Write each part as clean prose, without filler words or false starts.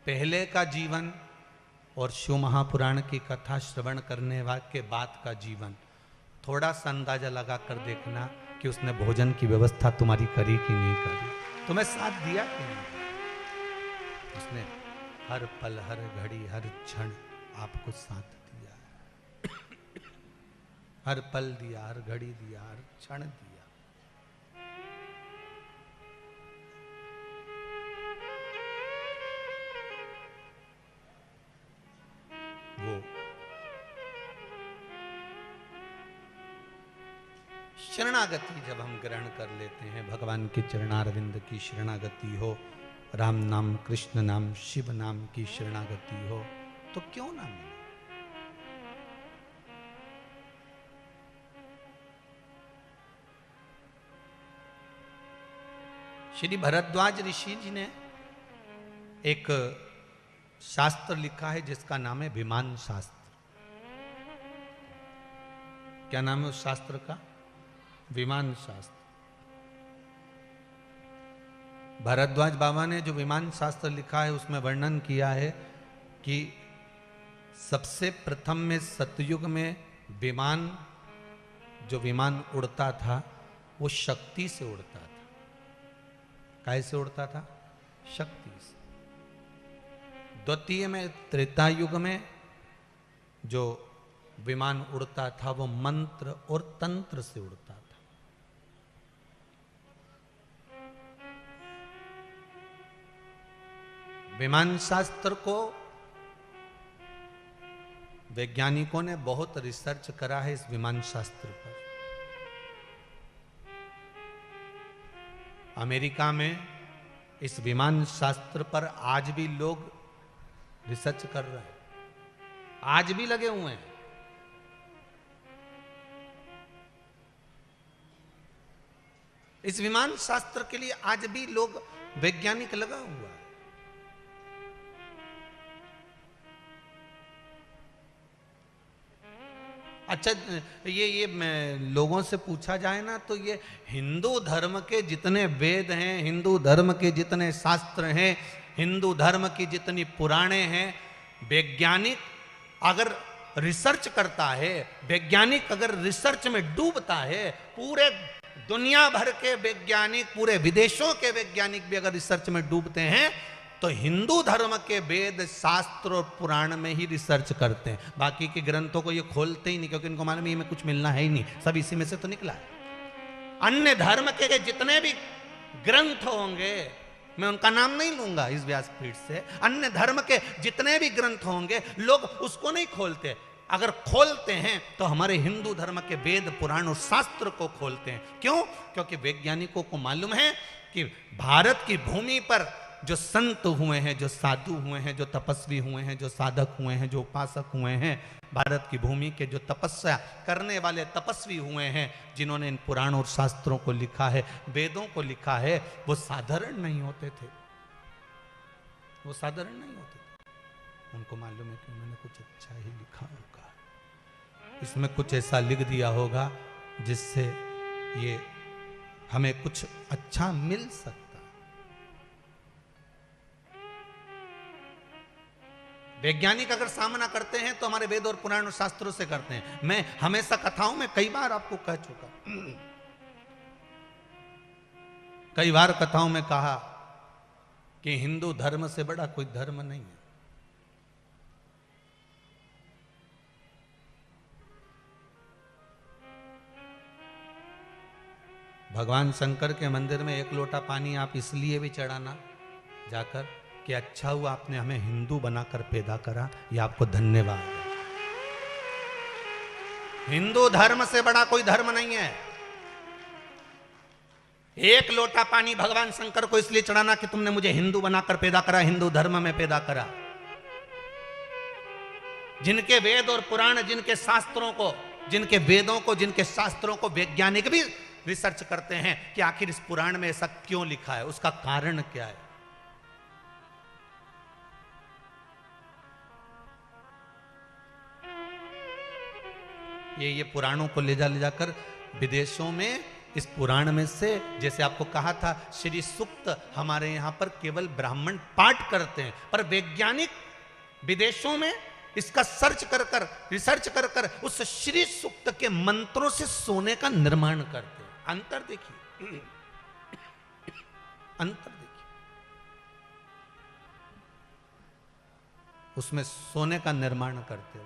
पहले का जीवन और शिव महापुराण की कथा श्रवण करने के बाद का जीवन, थोड़ा सा अंदाजा लगा कर देखना कि उसने भोजन की व्यवस्था तुम्हारी करी कि नहीं करी, तुम्हें साथ दिया कि नहीं। उसने हर पल, हर घड़ी, हर क्षण आपको साथ दिया, हर पल दिया, हर घड़ी दिया, हर क्षण दिया। वो शरणागति जब हम ग्रहण कर लेते हैं, भगवान के चरणारविंद की शरणागति हो, राम नाम, कृष्ण नाम, शिव नाम की शरणागति हो, तो क्यों ना मिले। श्री भरद्वाज ऋषि जी ने एक शास्त्र लिखा है जिसका नाम है विमान शास्त्र। क्या नाम है उस शास्त्र का? विमान शास्त्र। भरद्वाज बाबा ने जो विमान शास्त्र लिखा है उसमें वर्णन किया है कि सबसे प्रथम में सतयुग में विमान, जो विमान उड़ता था वो शक्ति से उड़ता था। कैसे उड़ता था? शक्ति से। द्वितीय में त्रेता युग में जो विमान उड़ता था वो मंत्र और तंत्र से उड़ता था। विमान शास्त्र को वैज्ञानिकों ने बहुत रिसर्च करा है इस विमान शास्त्र पर। अमेरिका में इस विमान शास्त्र पर आज भी लोग रिसर्च कर रहे हैं, आज भी लगे हुए हैं। इस विमान शास्त्र के लिए आज भी लोग, वैज्ञानिक लगा हुआ है। अच्छा, ये लोगों से पूछा जाए ना तो ये हिंदू धर्म के जितने वेद हैं, हिंदू धर्म के जितने शास्त्र हैं, हिंदू धर्म की जितनी पुराणे हैं, वैज्ञानिक अगर रिसर्च करता है, वैज्ञानिक अगर रिसर्च में डूबता है, पूरे दुनिया भर के वैज्ञानिक, पूरे विदेशों के वैज्ञानिक भी अगर रिसर्च में डूबते हैं तो हिंदू धर्म के वेद, शास्त्र और पुराण में ही रिसर्च करते हैं। बाकी के ग्रंथों को ये खोलते ही नहीं, क्योंकि इनको मालूम है में कुछ मिलना है ही नहीं, सब इसी में से तो निकला है। अन्य धर्म के जितने भी ग्रंथ होंगे, मैं उनका नाम नहीं लूंगा इस व्यासपीठ से, अन्य धर्म के जितने भी ग्रंथ होंगे लोग उसको नहीं खोलते। अगर खोलते हैं तो हमारे हिंदू धर्म के वेद, पुराण और शास्त्र को खोलते हैं। क्यों? क्योंकि वैज्ञानिकों को मालूम है कि भारत की भूमि पर जो संत हुए हैं, जो साधु हुए हैं, जो तपस्वी हुए हैं, जो साधक हुए हैं, जो उपासक हुए हैं, भारत की भूमि के जो तपस्या करने वाले तपस्वी हुए हैं, जिन्होंने इन पुराण और शास्त्रों को लिखा है, वेदों को लिखा है, वो साधारण नहीं होते थे। वो साधारण नहीं होते थे। उनको मालूम है कि उन्होंने कुछ अच्छा ही लिखा होगा, इसमें कुछ ऐसा लिख दिया होगा जिससे ये हमें कुछ अच्छा मिल सकता। वैज्ञानिक अगर सामना करते हैं तो हमारे वेद और पुराण और शास्त्रों से करते हैं। मैं हमेशा कथाओं में कई बार आपको कह चुका, कई बार कथाओं में कहा कि हिंदू धर्म से बड़ा कोई धर्म नहीं है। भगवान शंकर के मंदिर में एक लोटा पानी आप इसलिए भी चढ़ाना जाकर कि अच्छा हुआ आपने हमें हिंदू बनाकर पैदा करा, ये आपको धन्यवाद है। हिंदू धर्म से बड़ा कोई धर्म नहीं है। एक लोटा पानी भगवान शंकर को इसलिए चढ़ाना कि तुमने मुझे हिंदू बनाकर पैदा करा, हिंदू धर्म में पैदा करा। जिनके वेद और पुराण, जिनके शास्त्रों को, जिनके वेदों को, जिनके शास्त्रों को वैज्ञानिक भी रिसर्च करते हैं कि आखिर इस पुराण में ऐसा क्यों लिखा है, उसका कारण क्या है। ये पुराणों को ले जाकर विदेशों में इस पुराण में से, जैसे आपको कहा था श्री सूक्त हमारे यहाँ पर केवल ब्राह्मण पाठ करते हैं, पर वैज्ञानिक विदेशों में इसका रिसर्च कर कर उस श्री सूक्त के मंत्रों से सोने का निर्माण करते हैं। अंतर देखिए, अंतर देखिए, उसमें सोने का निर्माण करते हो।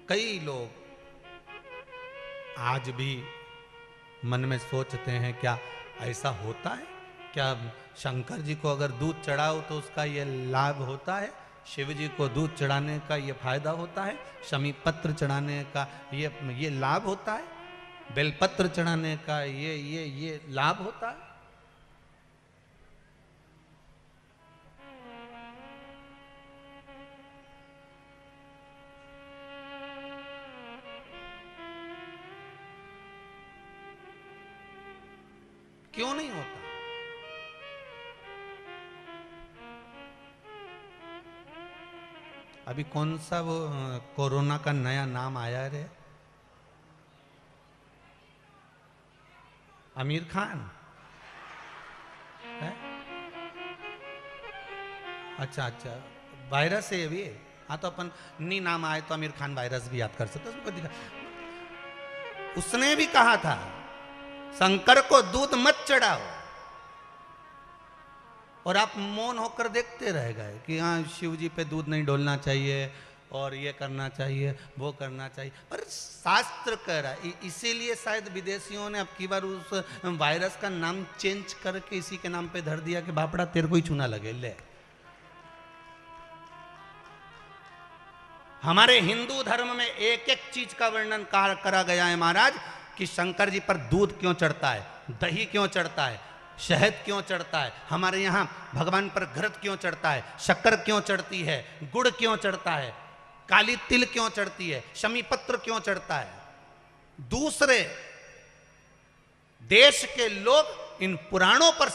कई लोग आज भी मन में सोचते हैं, क्या ऐसा होता है? क्या शंकर जी को अगर दूध चढ़ाओ तो उसका ये लाभ होता है? शिव जी को दूध चढ़ाने का ये फायदा होता है? शमी पत्र चढ़ाने का ये लाभ होता है? बेलपत्र चढ़ाने का ये लाभ होता है? क्यों नहीं होता? अभी कौन सा वो कोरोना का नया नाम आया रे? आमिर खान है? अच्छा अच्छा, वायरस है अभी। हाँ तो अपन नहीं नाम आए तो आमिर खान वायरस भी याद कर सकते। उसने भी कहा था शंकर को दूध मत चढ़ाओ, और आप मौन होकर देखते रह गए कि हाँ शिव जी पे दूध नहीं डोलना चाहिए और ये करना चाहिए, वो करना चाहिए। पर शास्त्र कह रहा है, इसीलिए शायद विदेशियों ने अब की बार उस वायरस का नाम चेंज करके इसी के नाम पे धर दिया कि बापड़ा तेरे को ही चूना लगे ले। हमारे हिंदू धर्म में एक एक चीज का वर्णन करा गया है महाराज, कि शंकर जी पर दूध क्यों चढ़ता है, दही क्यों चढ़ता है, शहद क्यों चढ़ता है, हमारे यहाँ भगवान पर घृत क्यों चढ़ता है, शक्कर क्यों चढ़ती है, गुड़ क्यों चढ़ता है, काली तिल क्यों चढ़ती है, शमी पत्र क्यों चढ़ता है। दूसरे देश के लोग इन पुराणों पर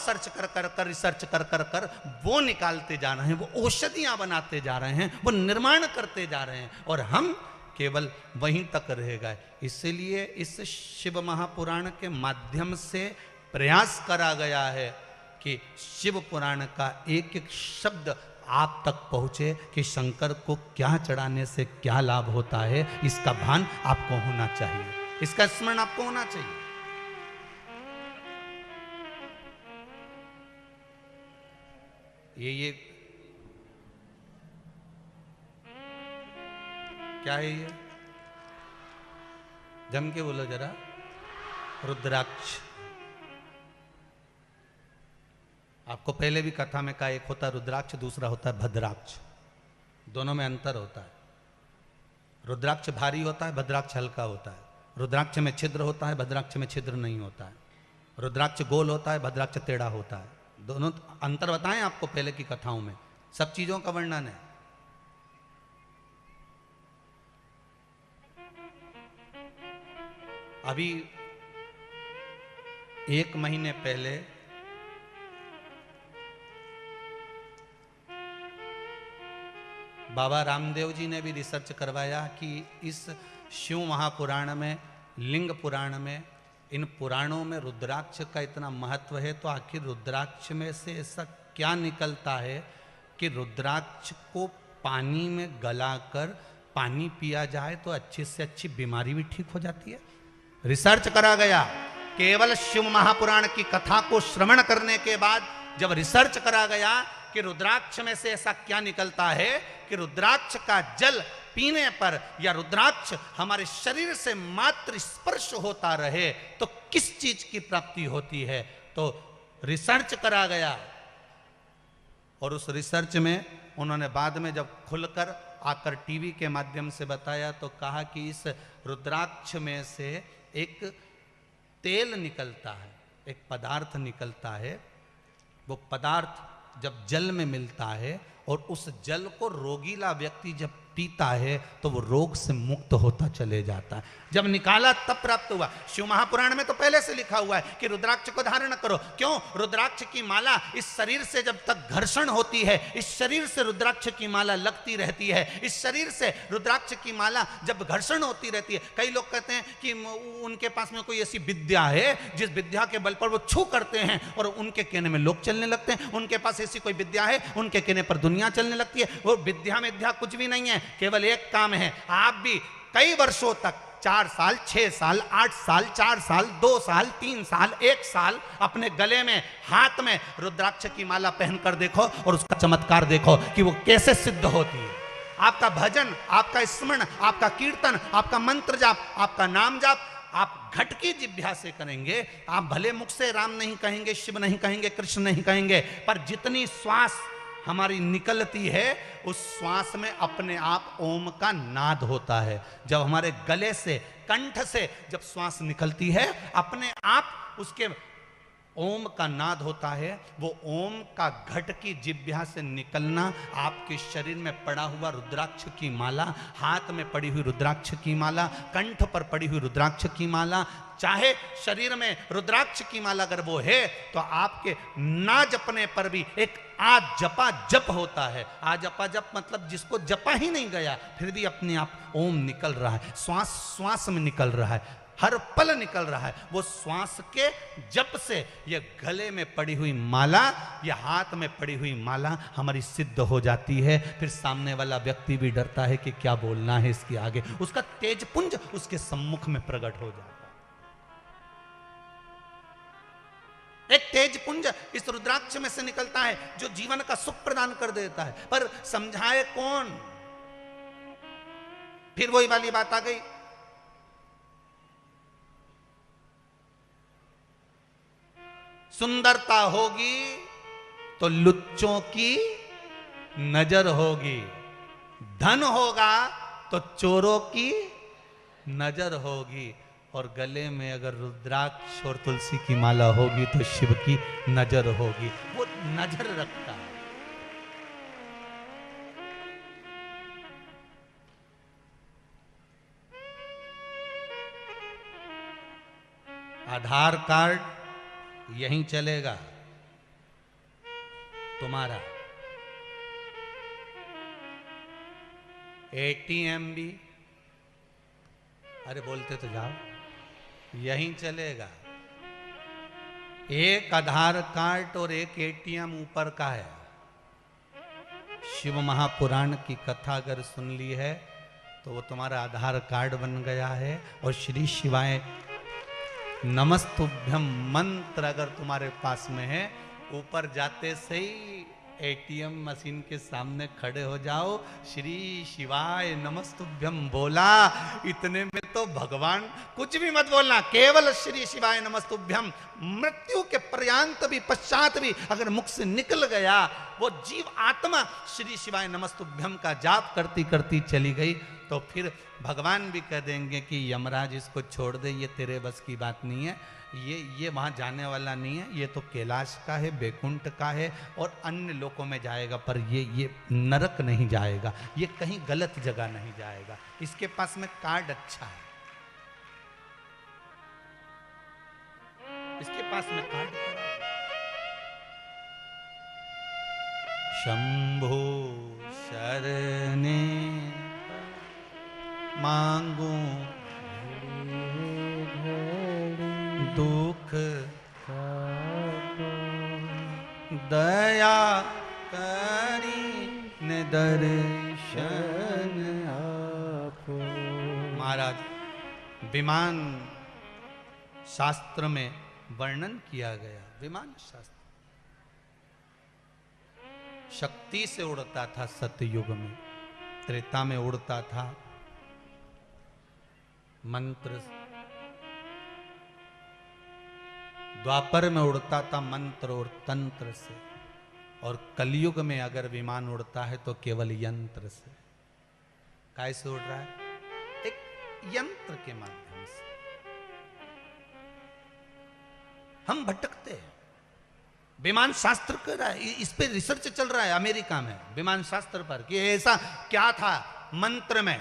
रिसर्च कर वो निकालते जा रहे हैं, वो औषधियां बनाते जा रहे हैं, वो निर्माण करते जा रहे हैं, और हम केवल वहीं तक रह गए। इसलिए इस शिव महापुराण के माध्यम से प्रयास करा गया है कि शिव पुराण का एक एक शब्द आप तक पहुंचे, कि शंकर को क्या चढ़ाने से क्या लाभ होता है, इसका भान आपको होना चाहिए, इसका स्मरण आपको होना चाहिए। ये क्या है? ये जम के बोलो जरा। रुद्राक्ष। आपको पहले भी कथा में कहा, एक होता है रुद्राक्ष, दूसरा होता है भद्राक्ष। दोनों में अंतर होता है। रुद्राक्ष भारी होता है, भद्राक्ष हल्का होता है। रुद्राक्ष में छिद्र होता है, भद्राक्ष में छिद्र नहीं होता है। रुद्राक्ष गोल होता है, भद्राक्ष टेढ़ा होता है। दोनों अंतर बताएं आपको पहले की कथाओं में, सब चीजों का वर्णन है। अभी 1 महीने पहले बाबा रामदेव जी ने भी रिसर्च करवाया कि इस शिव महापुराण में, लिंग पुराण में, इन पुराणों में रुद्राक्ष का इतना महत्व है, तो आखिर रुद्राक्ष में से ऐसा क्या निकलता है कि रुद्राक्ष को पानी में गलाकर पानी पिया जाए तो अच्छी से अच्छी बीमारी भी ठीक हो जाती है। रिसर्च करा गया। केवल शिव महापुराण की कथा को श्रवण करने के बाद जब रिसर्च करा गया कि रुद्राक्ष में से ऐसा क्या निकलता है कि रुद्राक्ष का जल पीने पर या रुद्राक्ष हमारे शरीर से मात्र स्पर्श होता रहे तो किस चीज की प्राप्ति होती है, तो रिसर्च करा गया। और उस रिसर्च में उन्होंने बाद में जब खुलकर आकर टीवी के माध्यम से बताया तो कहा कि इस रुद्राक्ष में से एक तेल निकलता है, एक पदार्थ निकलता है। वो पदार्थ जब जल में मिलता है और उस जल को रोगीला व्यक्ति जब पीता है तो वो रोग से मुक्त होता चले जाता है। जब निकाला तब प्राप्त हुआ। शिव महापुराण में तो पहले से लिखा हुआ है कि रुद्राक्ष को धारण करो। क्यों? रुद्राक्ष की माला इस शरीर से जब तक घर्षण होती है, इस शरीर से रुद्राक्ष की माला लगती रहती है, इस शरीर से रुद्राक्ष की माला जब घर्षण होती रहती है। कई लोग कहते हैं कि उनके पास में कोई ऐसी विद्या है जिस विद्या के बल पर वो छू करते हैं और उनके कहने में लोग चलने लगते हैं। उनके पास ऐसी कोई विद्या है, उनके कहने पर दुनिया चलने लगती है। वो विद्या विद्या कुछ भी नहीं है, केवल एक काम है। आप भी कई वर्षों तक 4 साल, 6 साल, 8 साल, 4 साल, 2 साल, 3 साल, 1 साल अपने गले में, हाथ में रुद्राक्ष की माला पहनकर देखो और उसका चमत्कार देखो कि वो कैसे सिद्ध होती है। आपका भजन, आपका स्मरण, आपका कीर्तन, आपका मंत्र जाप, आपका नाम जाप आप घट की जिह्वा से करेंगे। आप भले मुख से राम नहीं कहेंगे, शिव नहीं कहेंगे, कृष्ण नहीं कहेंगे, पर जितनी श्वास हमारी निकलती है उस श्वास में अपने आप ओम का नाद होता है। जब हमारे गले से, कंठ से जब श्वास निकलती है, अपने आप उसके ओम का नाद होता है। वो ओम का घट की जिह्वा से निकलना, आपके शरीर में पड़ा हुआ रुद्राक्ष की माला, हाथ में पड़ी हुई रुद्राक्ष की माला, कंठ पर पड़ी हुई रुद्राक्ष की माला, चाहे शरीर में रुद्राक्ष की माला अगर वो है तो आपके ना जपने पर भी एक आ जपा जप होता है। आ जपा जप मतलब जिसको जपा ही नहीं गया फिर भी अपने आप ओम निकल रहा है, श्वास श्वास में निकल रहा है, हर पल निकल रहा है। वो श्वास के जप से ये गले में पड़ी हुई माला, या हाथ में पड़ी हुई माला हमारी सिद्ध हो जाती है। फिर सामने वाला व्यक्ति भी डरता है कि क्या बोलना है इसके आगे। उसका तेजपुंज उसके सम्मुख में प्रकट हो जाता है। एक तेजपुंज इस रुद्राक्ष में से निकलता है जो जीवन का सुख प्रदान कर देता है। पर समझाए कौन? फिर वही वाली बात आ गई, सुंदरता होगी तो लुच्चों की नजर होगी, धन होगा तो चोरों की नजर होगी, और गले में अगर रुद्राक्ष और तुलसी की माला होगी तो शिव की नजर होगी। वो नजर रखता है। आधार कार्ड यहीं चलेगा तुम्हारा, एटीएम भी, अरे बोलते तो जाओ, यहीं चलेगा। एक आधार कार्ड और एक एटीएम ऊपर का है। शिव महापुराण की कथा अगर सुन ली है तो वो तुम्हारा आधार कार्ड बन गया है। और श्री शिवाय नमस्तुभ्यम मंत्र अगर तुम्हारे पास में है, ऊपर जाते से ही एटीएम मशीन के सामने खड़े हो जाओ, श्री शिवाय नमस्तुभ्यम बोला, इतने में तो भगवान, कुछ भी मत बोलना, केवल श्री शिवाय नमस्तुभ्यम, मृत्यु के पर्यंत भी, पश्चात भी अगर मुख से निकल गया, वो जीव आत्मा श्री शिवाय नमस्तुभ्यम का जाप करती करती चली गई, तो फिर भगवान भी कह देंगे कि यमराज इसको छोड़ दे, ये तेरे बस की बात नहीं है, ये वहाँ जाने वाला नहीं है, ये तो कैलाश का है, बैकुंठ का है और अन्य लोकों में जाएगा, पर ये नरक नहीं जाएगा, ये कहीं गलत जगह नहीं जाएगा, इसके पास में कार्ड अच्छा है, इसके पास में कार्ड पड़ा है। शंभो शरणे मांगू दुख दया करी ने दर्शन आपको। महाराज, विमान शास्त्र में वर्णन किया गया, विमान शास्त्र शक्ति से उड़ता था, सतयुग में, त्रेता में उड़ता था मंत्र, द्वापर में उड़ता था मंत्र और तंत्र से, और कलयुग में अगर विमान उड़ता है तो केवल यंत्र से। कैसे उड़ रहा है? एक यंत्र के माध्यम से। हम भटकते हैं, विमान शास्त्र कर रहा है, इस पे रिसर्च चल रहा है अमेरिका में विमान शास्त्र पर कि ऐसा क्या था मंत्र में,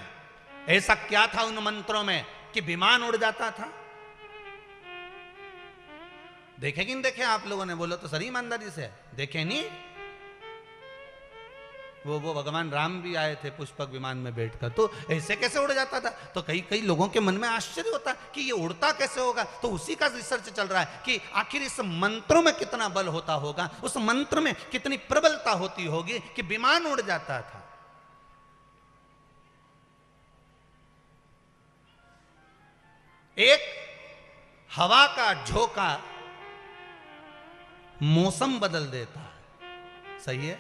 ऐसा क्या था उन मंत्रों में कि विमान उड़ जाता था। देखे कि नहीं देखे आप लोगों ने? बोलो तो सही ईमानदारी से, देखे नहीं? वो भगवान राम भी आए थे पुष्पक विमान में बैठकर, तो ऐसे कैसे उड़ जाता था? तो कई कई लोगों के मन में आश्चर्य होता कि ये उड़ता कैसे होगा। तो उसी का रिसर्च चल रहा है कि आखिर इस मंत्रों में कितना बल होता होगा, उस मंत्र में कितनी प्रबलता होती होगी कि विमान उड़ जाता था। एक हवा का झोंका मौसम बदल देता है। सही है?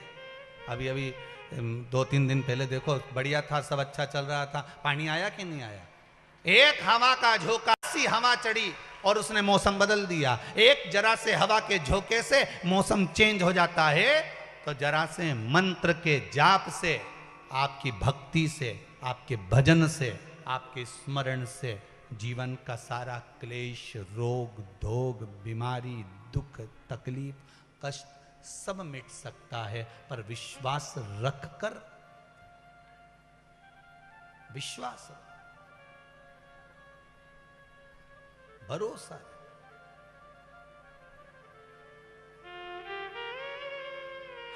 अभी अभी 2-3 दिन पहले देखो, बढ़िया था, सब अच्छा चल रहा था, पानी आया कि नहीं आया? एक हवा का झोंका, सी हवा चढ़ी और उसने मौसम बदल दिया। एक जरा से हवा के झोंके से मौसम चेंज हो जाता है। तो जरा से मंत्र के जाप से, आपकी भक्ति से, आपके भजन से, आपके स्मरण से जीवन का सारा क्लेश, रोग धोग, बीमारी, दुख, तकलीफ, कष्ट सब मिट सकता है। पर विश्वास रखकर, विश्वास, भरोसा।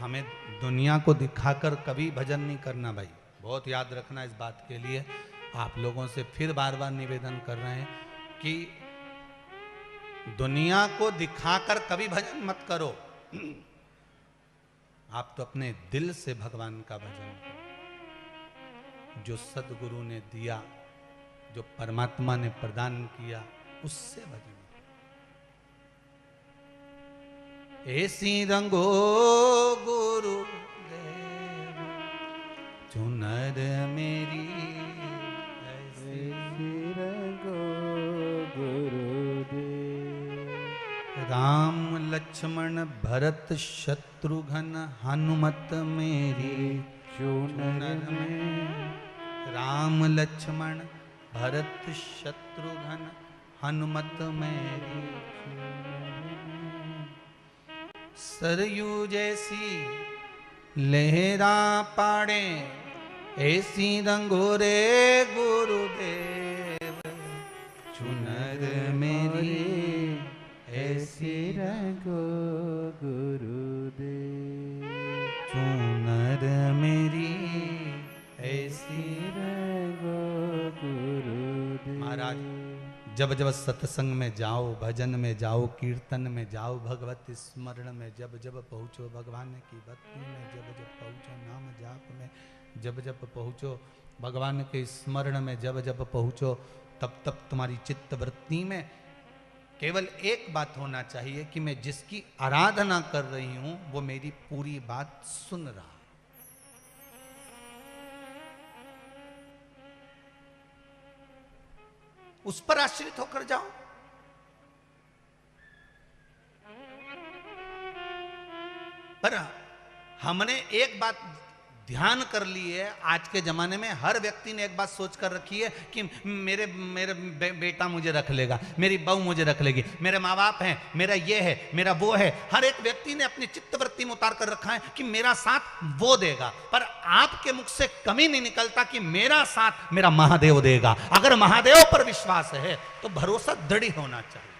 हमें दुनिया को दिखाकर कभी भजन नहीं करना भाई, बहुत याद रखना इस बात के लिए। आप लोगों से फिर बार बार निवेदन कर रहे हैं कि दुनिया को दिखाकर कभी भजन मत करो। आप तो अपने दिल से भगवान का भजन करो। जो सदगुरु ने दिया, जो परमात्मा ने प्रदान किया, उससे भजन करो। ऐसी रंगो गुरु देव चुनर मेरी, ऐसी रंगो गुरुदेव। राम लक्ष्मण भरत शत्रुघ्न हनुमत मेरी चुनर में। राम लक्ष्मण भरत शत्रुघ्न हनुमत मेरी सरयू जैसी लहरा पाड़े, ऐसी रंगोरे गुरुदेव चुनर मेरी, ऐसी रंगो गुरुदेव चुनर मेरी, ऐसी रंगो गुरुदेव। महाराज, जब जब सत्संग में जाओ, भजन में जाओ, कीर्तन में जाओ, भगवत स्मरण में जब जब पहुँचो, भगवान की भक्ति में जब जब पहुँचो, नाम जाप में जब जब पहुँचो, भगवान के स्मरण में जब जब पहुँचो, तब तब तुम्हारी चित्त वृत्ति में केवल एक बात होना चाहिए कि मैं जिसकी आराधना कर रही हूं वो मेरी पूरी बात सुन रहा। उस पर आश्रित होकर जाओ। पर हमने एक बात ध्यान कर ली है, आज के जमाने में हर व्यक्ति ने एक बात सोच कर रखी है कि मेरे बेटा मुझे रख लेगा, मेरी बहू मुझे रख लेगी, मेरे माँ बाप हैं, मेरा ये है, मेरा वो है। हर एक व्यक्ति ने अपनी चित्तवृत्ति में उतार कर रखा है कि मेरा साथ वो देगा। पर आपके मुख से कभी नहीं निकलता कि मेरा साथ मेरा महादेव देगा। अगर महादेव पर विश्वास है तो भरोसा दृढ़ होना चाहिए।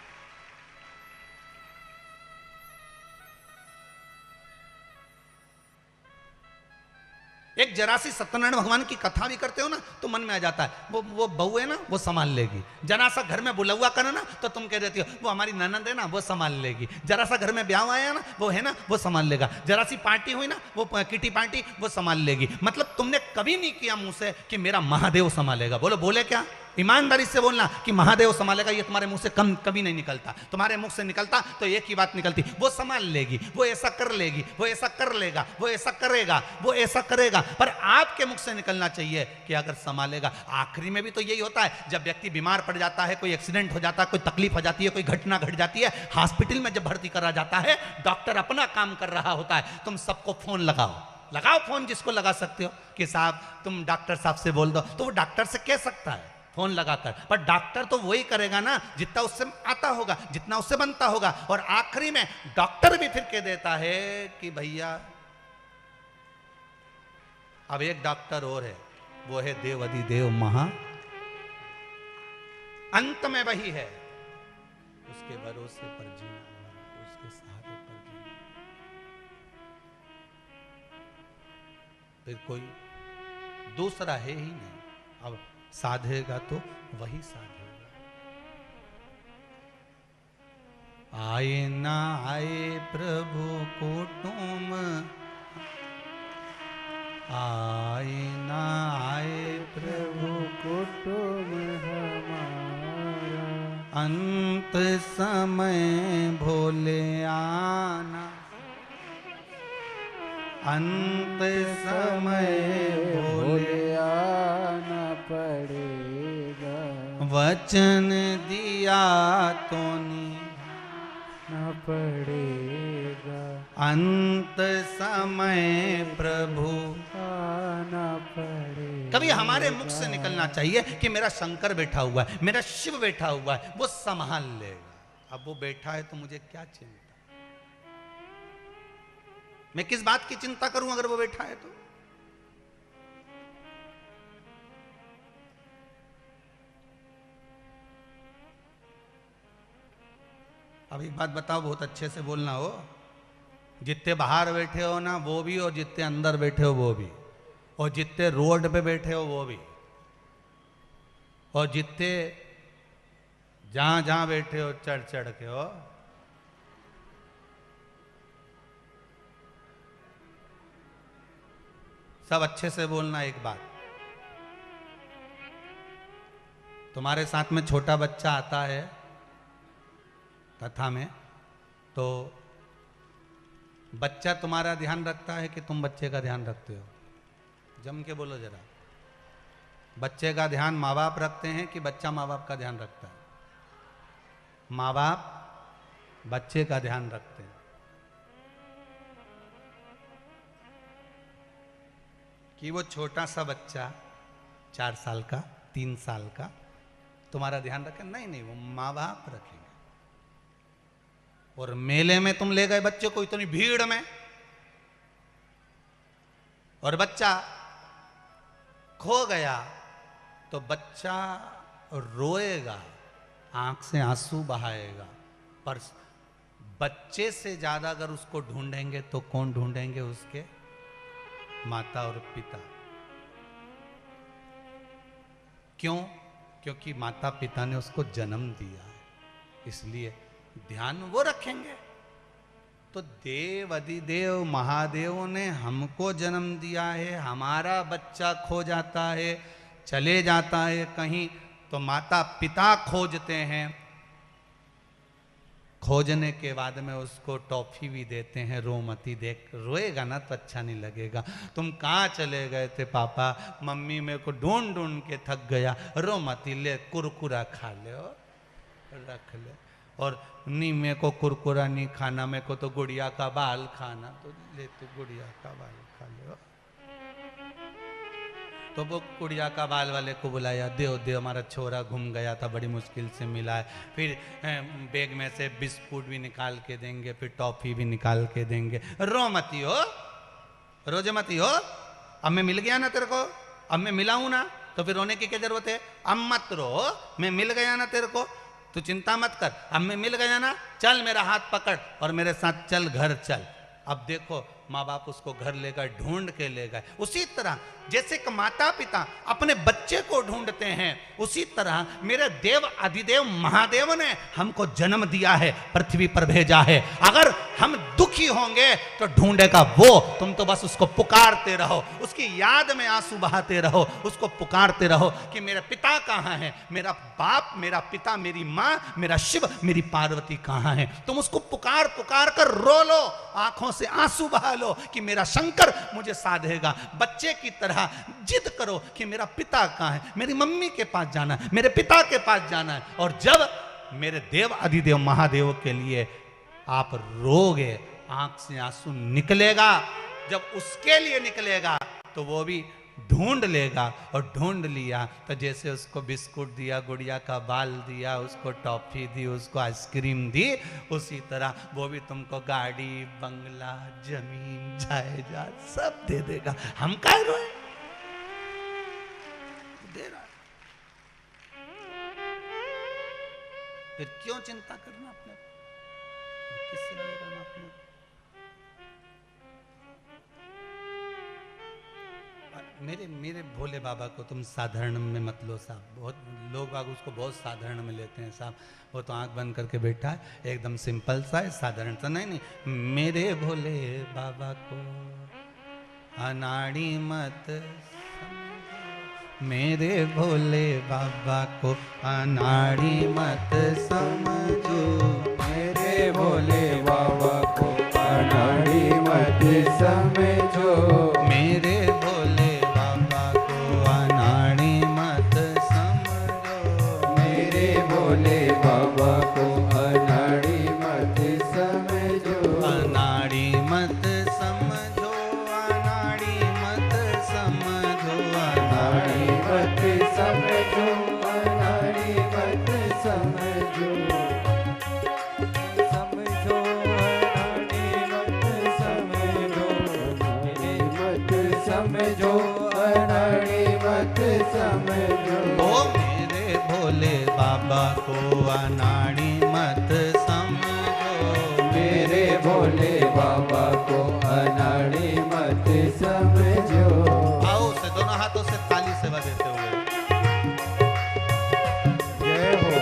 एक जरा सी सत्यनारायण भगवान की कथा भी करते हो ना तो मन में आ जाता है, वो बहू है ना वो संभाल लेगी। जरा सा घर में बुलौआ करे ना तो तुम कह देती हो वो हमारी ननद है ना वो संभाल लेगी। जरा सा घर में ब्याह आया ना वो है ना वो संभाल लेगा। जरा सी पार्टी हुई ना वो किटी पार्टी वो संभाल लेगी। मतलब तुमने कभी नहीं किया मुंह से कि मेरा महादेव संभालेगा। बोलो बोले क्या? ईमानदारी से बोलना कि महादेव संभालेगा, ये तुम्हारे मुंह से कभी नहीं निकलता। तुम्हारे मुख से निकलता तो एक ही बात निकलती, वो संभाल लेगी, वो ऐसा कर लेगी, वो ऐसा कर लेगा, वो ऐसा करेगा, वो ऐसा करेगा। पर आपके मुख से निकलना चाहिए कि अगर संभालेगा। आखिरी में भी तो यही होता है, जब व्यक्ति बीमार पड़ जाता है, कोई एक्सीडेंट हो जाता है, कोई तकलीफ हो जाती है, कोई घटना घट जाती है, हॉस्पिटल में जब भर्ती करा जाता है, डॉक्टर अपना काम कर रहा होता है, तुम सबको फोन लगाओ फोन जिसको लगा सकते हो कि साहब तुम डॉक्टर साहब से बोल दो, तो वो डॉक्टर से कह सकता है फोन लगाकर। पर डॉक्टर तो वही करेगा ना जितना उससे आता होगा, जितना उससे बनता होगा। और आखिरी में डॉक्टर भी फिर कह देता है कि भैया अब एक डॉक्टर और है, वो है देव अधिदेव महा, अंत में वही है, उसके भरोसे पर जीना, उसके सहारे पर जीना। फिर कोई दूसरा है ही नहीं। अब साधेगा तो वही साधेगा। आए ना आए प्रभु कुटुंब, आए ना आए प्रभु कुटुंब हमारा, अंत समय भोले आना, अंत समय भोले आना पड़ेगा, वचन दिया तो न पड़ेगा, अंत समय प्रभु आना पड़ेगा। कभी हमारे मुख से निकलना चाहिए कि मेरा शंकर बैठा हुआ है, मेरा शिव बैठा हुआ है, वो संभाल लेगा। अब वो बैठा है तो मुझे क्या चिंता, मैं किस बात की चिंता करूं अगर वो बैठा है तो। अब एक बात बताओ, बहुत अच्छे से बोलना हो, जितने बाहर बैठे हो ना वो भी, और जितने अंदर बैठे हो वो भी, और जितने रोड पे बैठे हो वो भी, और जितने जहां जहां बैठे हो चढ़ चढ़ के हो, सब अच्छे से बोलना। एक बात, तुम्हारे साथ में छोटा बच्चा आता है कथा में, तो बच्चा तुम्हारा ध्यान रखता है कि तुम बच्चे का ध्यान रखते हो? जम के बोलो जरा। बच्चे का ध्यान माँ बाप रखते हैं कि बच्चा माँ बाप का ध्यान रखता है? माँ बाप बच्चे का ध्यान रखते हैं। कि वो छोटा सा बच्चा 4 साल का, 3 साल का तुम्हारा ध्यान रखे? नहीं नहीं, वो माँ बाप रखेंगे। और मेले में तुम ले गए बच्चे को इतनी भीड़ में, और बच्चा खो गया, तो बच्चा रोएगा, आंख से आंसू बहाएगा, पर बच्चे से ज्यादा अगर उसको ढूंढेंगे तो कौन ढूंढेंगे? उसके माता और पिता। क्यों? क्योंकि माता पिता ने उसको जन्म दिया है, इसलिए ध्यान वो रखेंगे। तो देव अधिदेव महादेव ने हमको जन्म दिया है, हमारा बच्चा खो जाता है, चले जाता है कहीं, तो माता पिता खोजते हैं, खोजने के बाद में उसको टॉफी भी देते हैं। रो मती, देख रोएगा ना तो अच्छा नहीं लगेगा। तुम कहाँ चले गए थे पापा? मम्मी मेरे को ढूंढ ढूंढ के थक गया। रो मती, ले कुरकुरा खा ले और रख ले। और नहीं मेरे को कुरकुरा नहीं खाना, मेरे को तो गुड़िया का बाल खाना, तो ले तू गुड़िया का बाल खा ले। तो वो गुड़िया का बाल वाले को बुलाया, देव देव हमारा छोरा घूम गया था, बड़ी मुश्किल से मिला है। फिर बैग में से बिस्कुट भी निकाल के देंगे, फिर टॉफी भी निकाल के देंगे। रो मती हो, रोजे मती हो, अब मैं मिल गया ना तेरे को, अब मैं मिला हूं ना, तो फिर रोने की क्या जरूरत है? अब मत रो, मैं मिल गया ना तेरे को, तू चिंता मत कर, अब मैं मिल गया ना, चल मेरा हाथ पकड़ और मेरे साथ चल, घर चल। अब देखो माँ बाप उसको घर ले गए, ढूंढ के ले गए। उसी तरह जैसे कि माता पिता अपने बच्चे को ढूंढते हैं, उसी तरह मेरे देव अधिदेव महादेव ने हमको जन्म दिया है, पृथ्वी पर भेजा है। अगर हम दुखी होंगे तो ढूंढेगा वो, तुम तो बस उसको पुकारते रहो, उसकी याद में आंसू बहाते रहो, उसको पुकारते रहो कि मेरे पिता कहाँ हैं, मेरा बाप, मेरा पिता, मेरी माँ, मेरा शिव, मेरी पार्वती कहाँ है। तुम उसको पुकार पुकार कर रो लो, आंखों से आंसू बहा लो कि मेरा शंकर मुझे साधेगा। बच्चे की तरह जिद करो कि मेरा पिता कहाँ है, मेरी मम्मी के पास जाना है, मेरे पिता के पास जाना है। और जब मेरे देव अधिदेव महादेव के लिए आप रोगे, आंख से आंसू निकलेगा, जब उसके लिए निकलेगा तो वो भी ढूंढ लेगा, और ढूंढ लिया तो जैसे उसको बिस्कुट दिया, गुड़िया का बाल दिया, उसको टॉफी दी, उसको आइसक्रीम दी, उसी तरह वो भी तुमको गाड़ी, बंगला, जमीन, जायदाद सब दे देगा। हम काहे रोए? दे रहा है। फिर क्यों चिंता करना अपने, किससे लिए रहना अपने? मेरे मेरे भोले बाबा को तुम साधारण में मत लो साहब। बहुत लोग बाग उसको बहुत साधारण में लेते हैं साहब। वो तो आंख बंद करके बैठा है, एकदम सिंपल सा है, साधारण सा। नहीं नहीं, मेरे भोले बाबा को अनाड़ी मत समझो, मेरे भोले बाबा को अनाड़ी मत समझो, मेरे भोले बाबा को अनाड़ी मत समझो, मेरे भोले बाबा को अनाड़ी मत समझो, मेरे भोले बाबा को अनाड़ी मत समझो, अनाड़ी मत समझो, अनाड़ी मत समझो, अनाड़ी अनाड़ी मत समझो, अनाड़ी मत समझो, समझो अनाड़ी मत समझो, अनाड़ी मत समझो, अनाड़ी मत समझो, ओ मेरे भोले बाबा को अनाड़ी मत समझो, मेरे भोले बाबा को अनाड़ी मत समझो। आओ से दोनों हाथों से ताली सेवा देते हुए जय हो।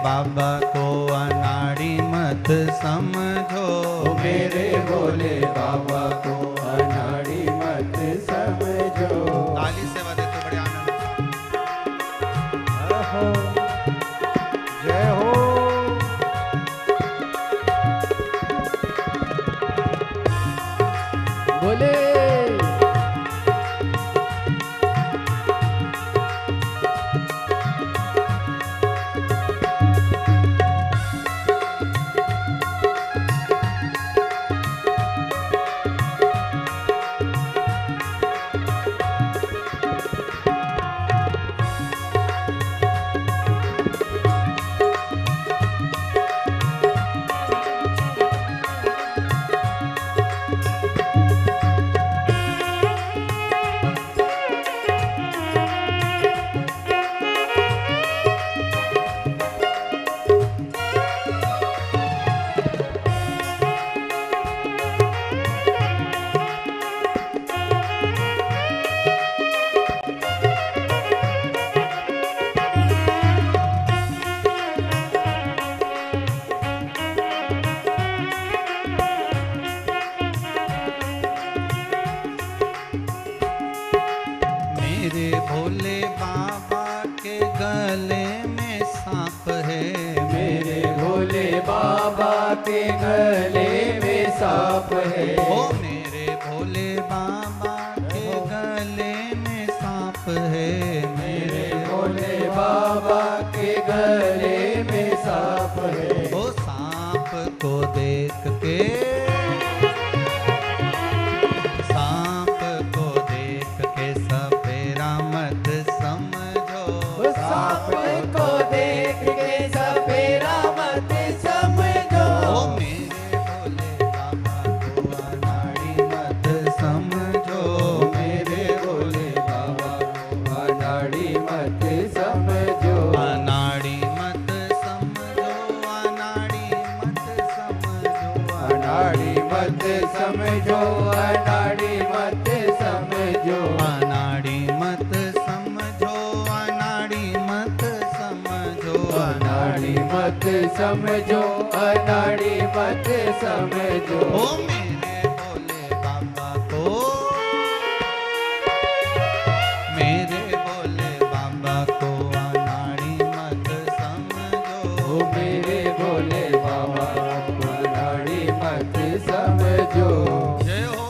बाबा को अनाड़ी मत समझो, मेरे भोले बाबा को अनाड़ी मत समझो। ताली सेवा देते बड़े आनंद से। जय हो। बोले मेरे भोले बाबा के गले में सांप है। मेरे भोले बाबा के गले में सांप है। ओ मेरे भोले बाबा के गले में सांप है। मेरे भोले बाबा के गले में सांप है। ओ सांप को देख के, सांप को देख के सपेरा मत समझो। सांप को देख के सपेरा मत समझो। ओ मेरे भोले बाबा को अनाड़ी मत समझो। मेरे भोले बाबा को अनाड़ी मत समझो। अनाड़ी मत समझो, अनाड़ी मत समझो। अनाड़ी मत समझो। अनाड़ी मत समझो। अनाड़ी मत समझो, अनाड़ी मत समझो। अनाड़ी मत समझो। अनाड़ी मत समझो। ओ मेरे भोले बाबा को, मेरे भोले बाबा को अनाड़ी मत समझो। ओ मेरे भोले बाबा को अनाड़ी मत समझो। जय हो।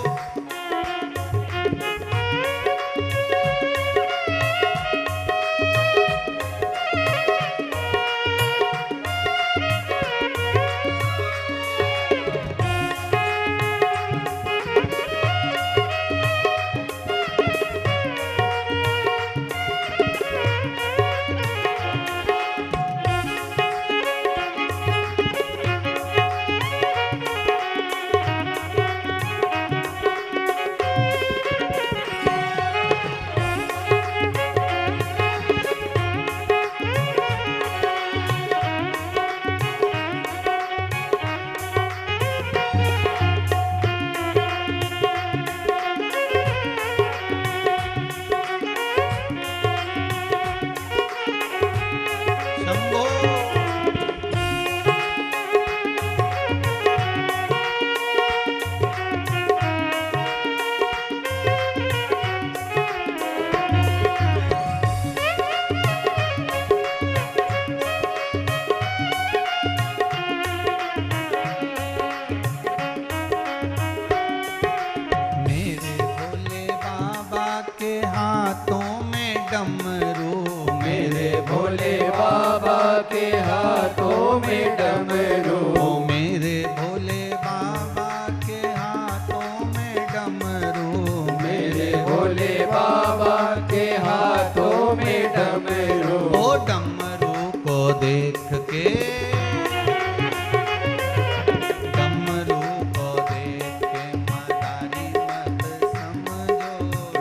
शंभो। मेरे भोले बाबा के हाथों में डमरू। मेरे भोले बाबा के हाथों में डमरू। ओ मेरे भोले बाबा के हाथों में डमरू। मेरे भोले बाबा के हाथों में डमरू। ओ डमरू को देख के, डमरू को देख के मदारी मत समझो।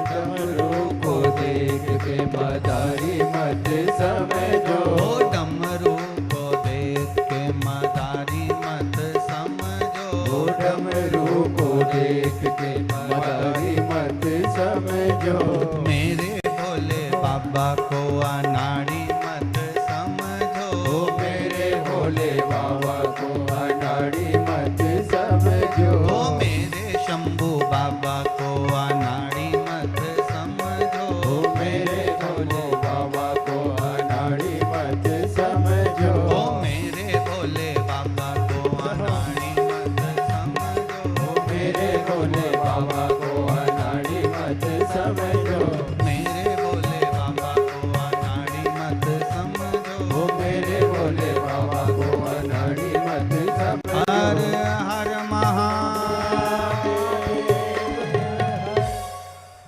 डमरू को देख के मदारी मत समझो। ओ डमरू को देख के मदारी मत समझो। ओ डमरू को देख के मदारी मत समझो। मेरे भोले बाबा को अनाड़ी मत समझो। ओ मेरे भोले बाबा को अनाड़ी मत समझो। ओ मेरे शंभू बाबा को अनाड़ी मत समझो। ओ मेरे भोले बाबा को अनाड़ी मत समझो। ओ मेरे भोले बाबा को अनाड़ी मत समझो। ओ मेरे भोले बाबा को अनाड़ी मत समझो। मेरे भोले बाबा को अनाड़ी मत समझो। ओ मेरे भोले बाबा को अनाड़ी मत समझो। हर हर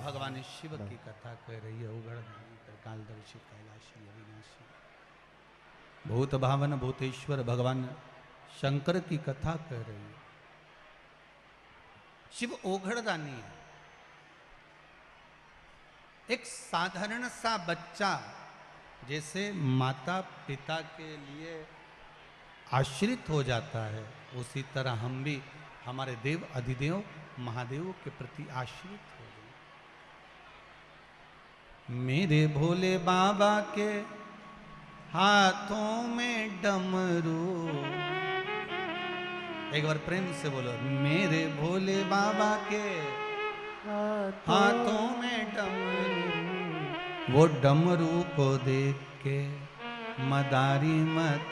भगवान शिव की कथा कह रही है। उगड़धानी त्रिकालदर्शी कैलाशी अविनाशी भूत भावन भूतेश्वर भगवान शंकर की कथा कह रही है। शिव ओघड़दानी है। एक साधारण सा बच्चा जैसे माता पिता के लिए आश्रित हो जाता है, उसी तरह हम भी हमारे देव अधिदेव महादेव के प्रति आश्रित हो गए। मेरे भोले बाबा के हाथों में डमरू। एक बार प्रेम से बोलो, मेरे भोले बाबा के हाथों में डमरू। वो डमरू को देख के मदारी मत।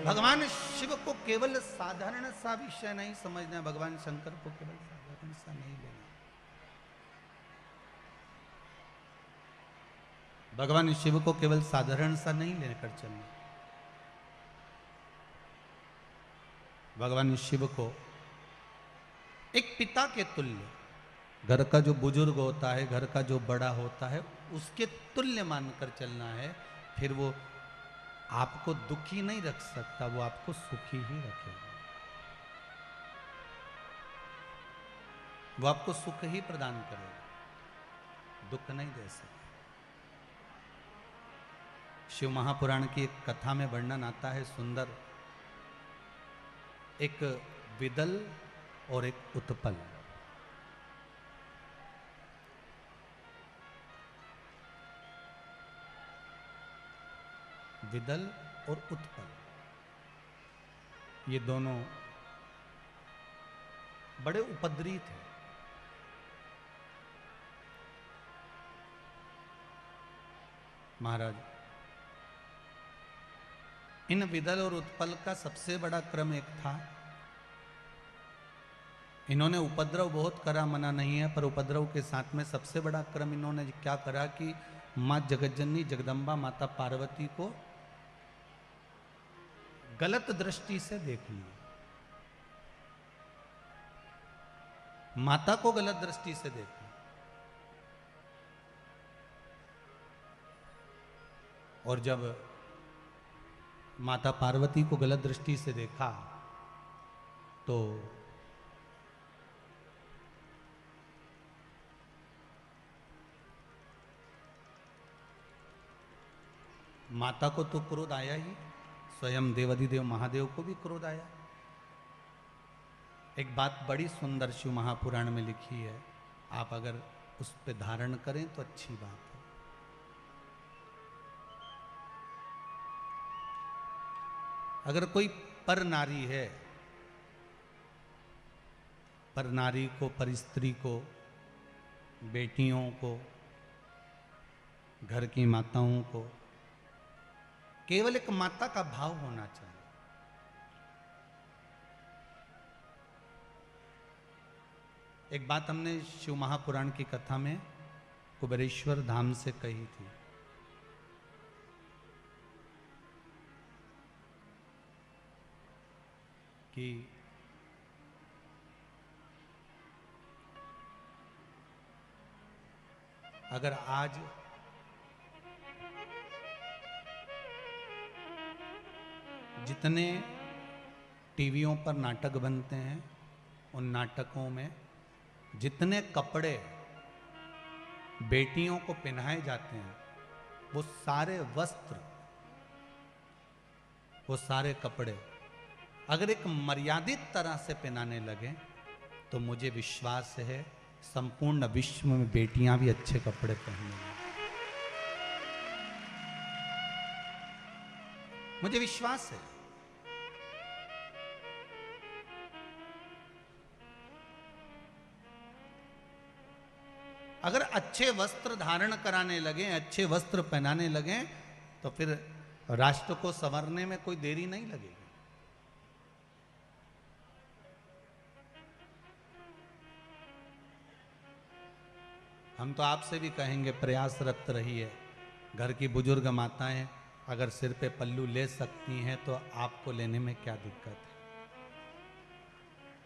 भगवान शिव को केवल साधारण सा विषय नहीं समझना, भगवान शंकर को केवल साधारण सा नहीं लेना। भगवान शिव को केवल साधारण सा नहीं लेकर चलना। भगवान शिव को एक पिता के तुल्य, घर का जो बुजुर्ग होता है, घर का जो बड़ा होता है, उसके तुल्य मानकर चलना है। फिर वो आपको दुखी नहीं रख सकता, वो आपको सुखी ही रखेगा। वो आपको सुख ही प्रदान करेगा, दुख नहीं दे सकता। शिव महापुराण की एक कथा में वर्णन आता है सुंदर, एक विदल और एक उत्पल। विदल और उत्पल, ये दोनों बड़े उपद्रवी थे। महाराज, इन विदल और उत्पल का सबसे बड़ा क्रम एक था। इन्होंने उपद्रव बहुत करा, मना नहीं है, पर उपद्रव के साथ में सबसे बड़ा क्रम इन्होंने क्या करा कि मां जगज्जननी जगदम्बा माता पार्वती को गलत दृष्टि से देख लिया। माता को गलत दृष्टि से देखा और जब माता पार्वती को गलत दृष्टि से देखा तो माता को तो क्रोध आया ही, स्वयं देवाधिदेव महादेव को भी क्रोध आया। एक बात बड़ी सुंदर शिव महापुराण में लिखी है, आप अगर उस पे धारण करें तो अच्छी बात है। अगर कोई पर नारी है, पर नारी को, पर स्त्री को, बेटियों को, घर की माताओं को केवल एक माता का भाव होना चाहिए। एक बात हमने शिव महापुराण की कथा में कुबेरेश्वर धाम से कही थी कि अगर आज जितने टीवियों पर नाटक बनते हैं, उन नाटकों में जितने कपड़े बेटियों को पहनाए जाते हैं, वो सारे वस्त्र, वो सारे कपड़े अगर एक मर्यादित तरह से पहनाने लगे तो मुझे विश्वास है संपूर्ण विश्व में बेटियां भी अच्छे कपड़े पहनेंगी। मुझे विश्वास है। अगर अच्छे वस्त्र धारण कराने लगे, अच्छे वस्त्र पहनाने लगे, तो फिर राष्ट्र को संवरने में कोई देरी नहीं लगेगी। हम तो आपसे भी कहेंगे, प्रयासरत रहिए। घर की बुजुर्ग माताएं अगर सिर पे पल्लू ले सकती हैं तो आपको लेने में क्या दिक्कत है?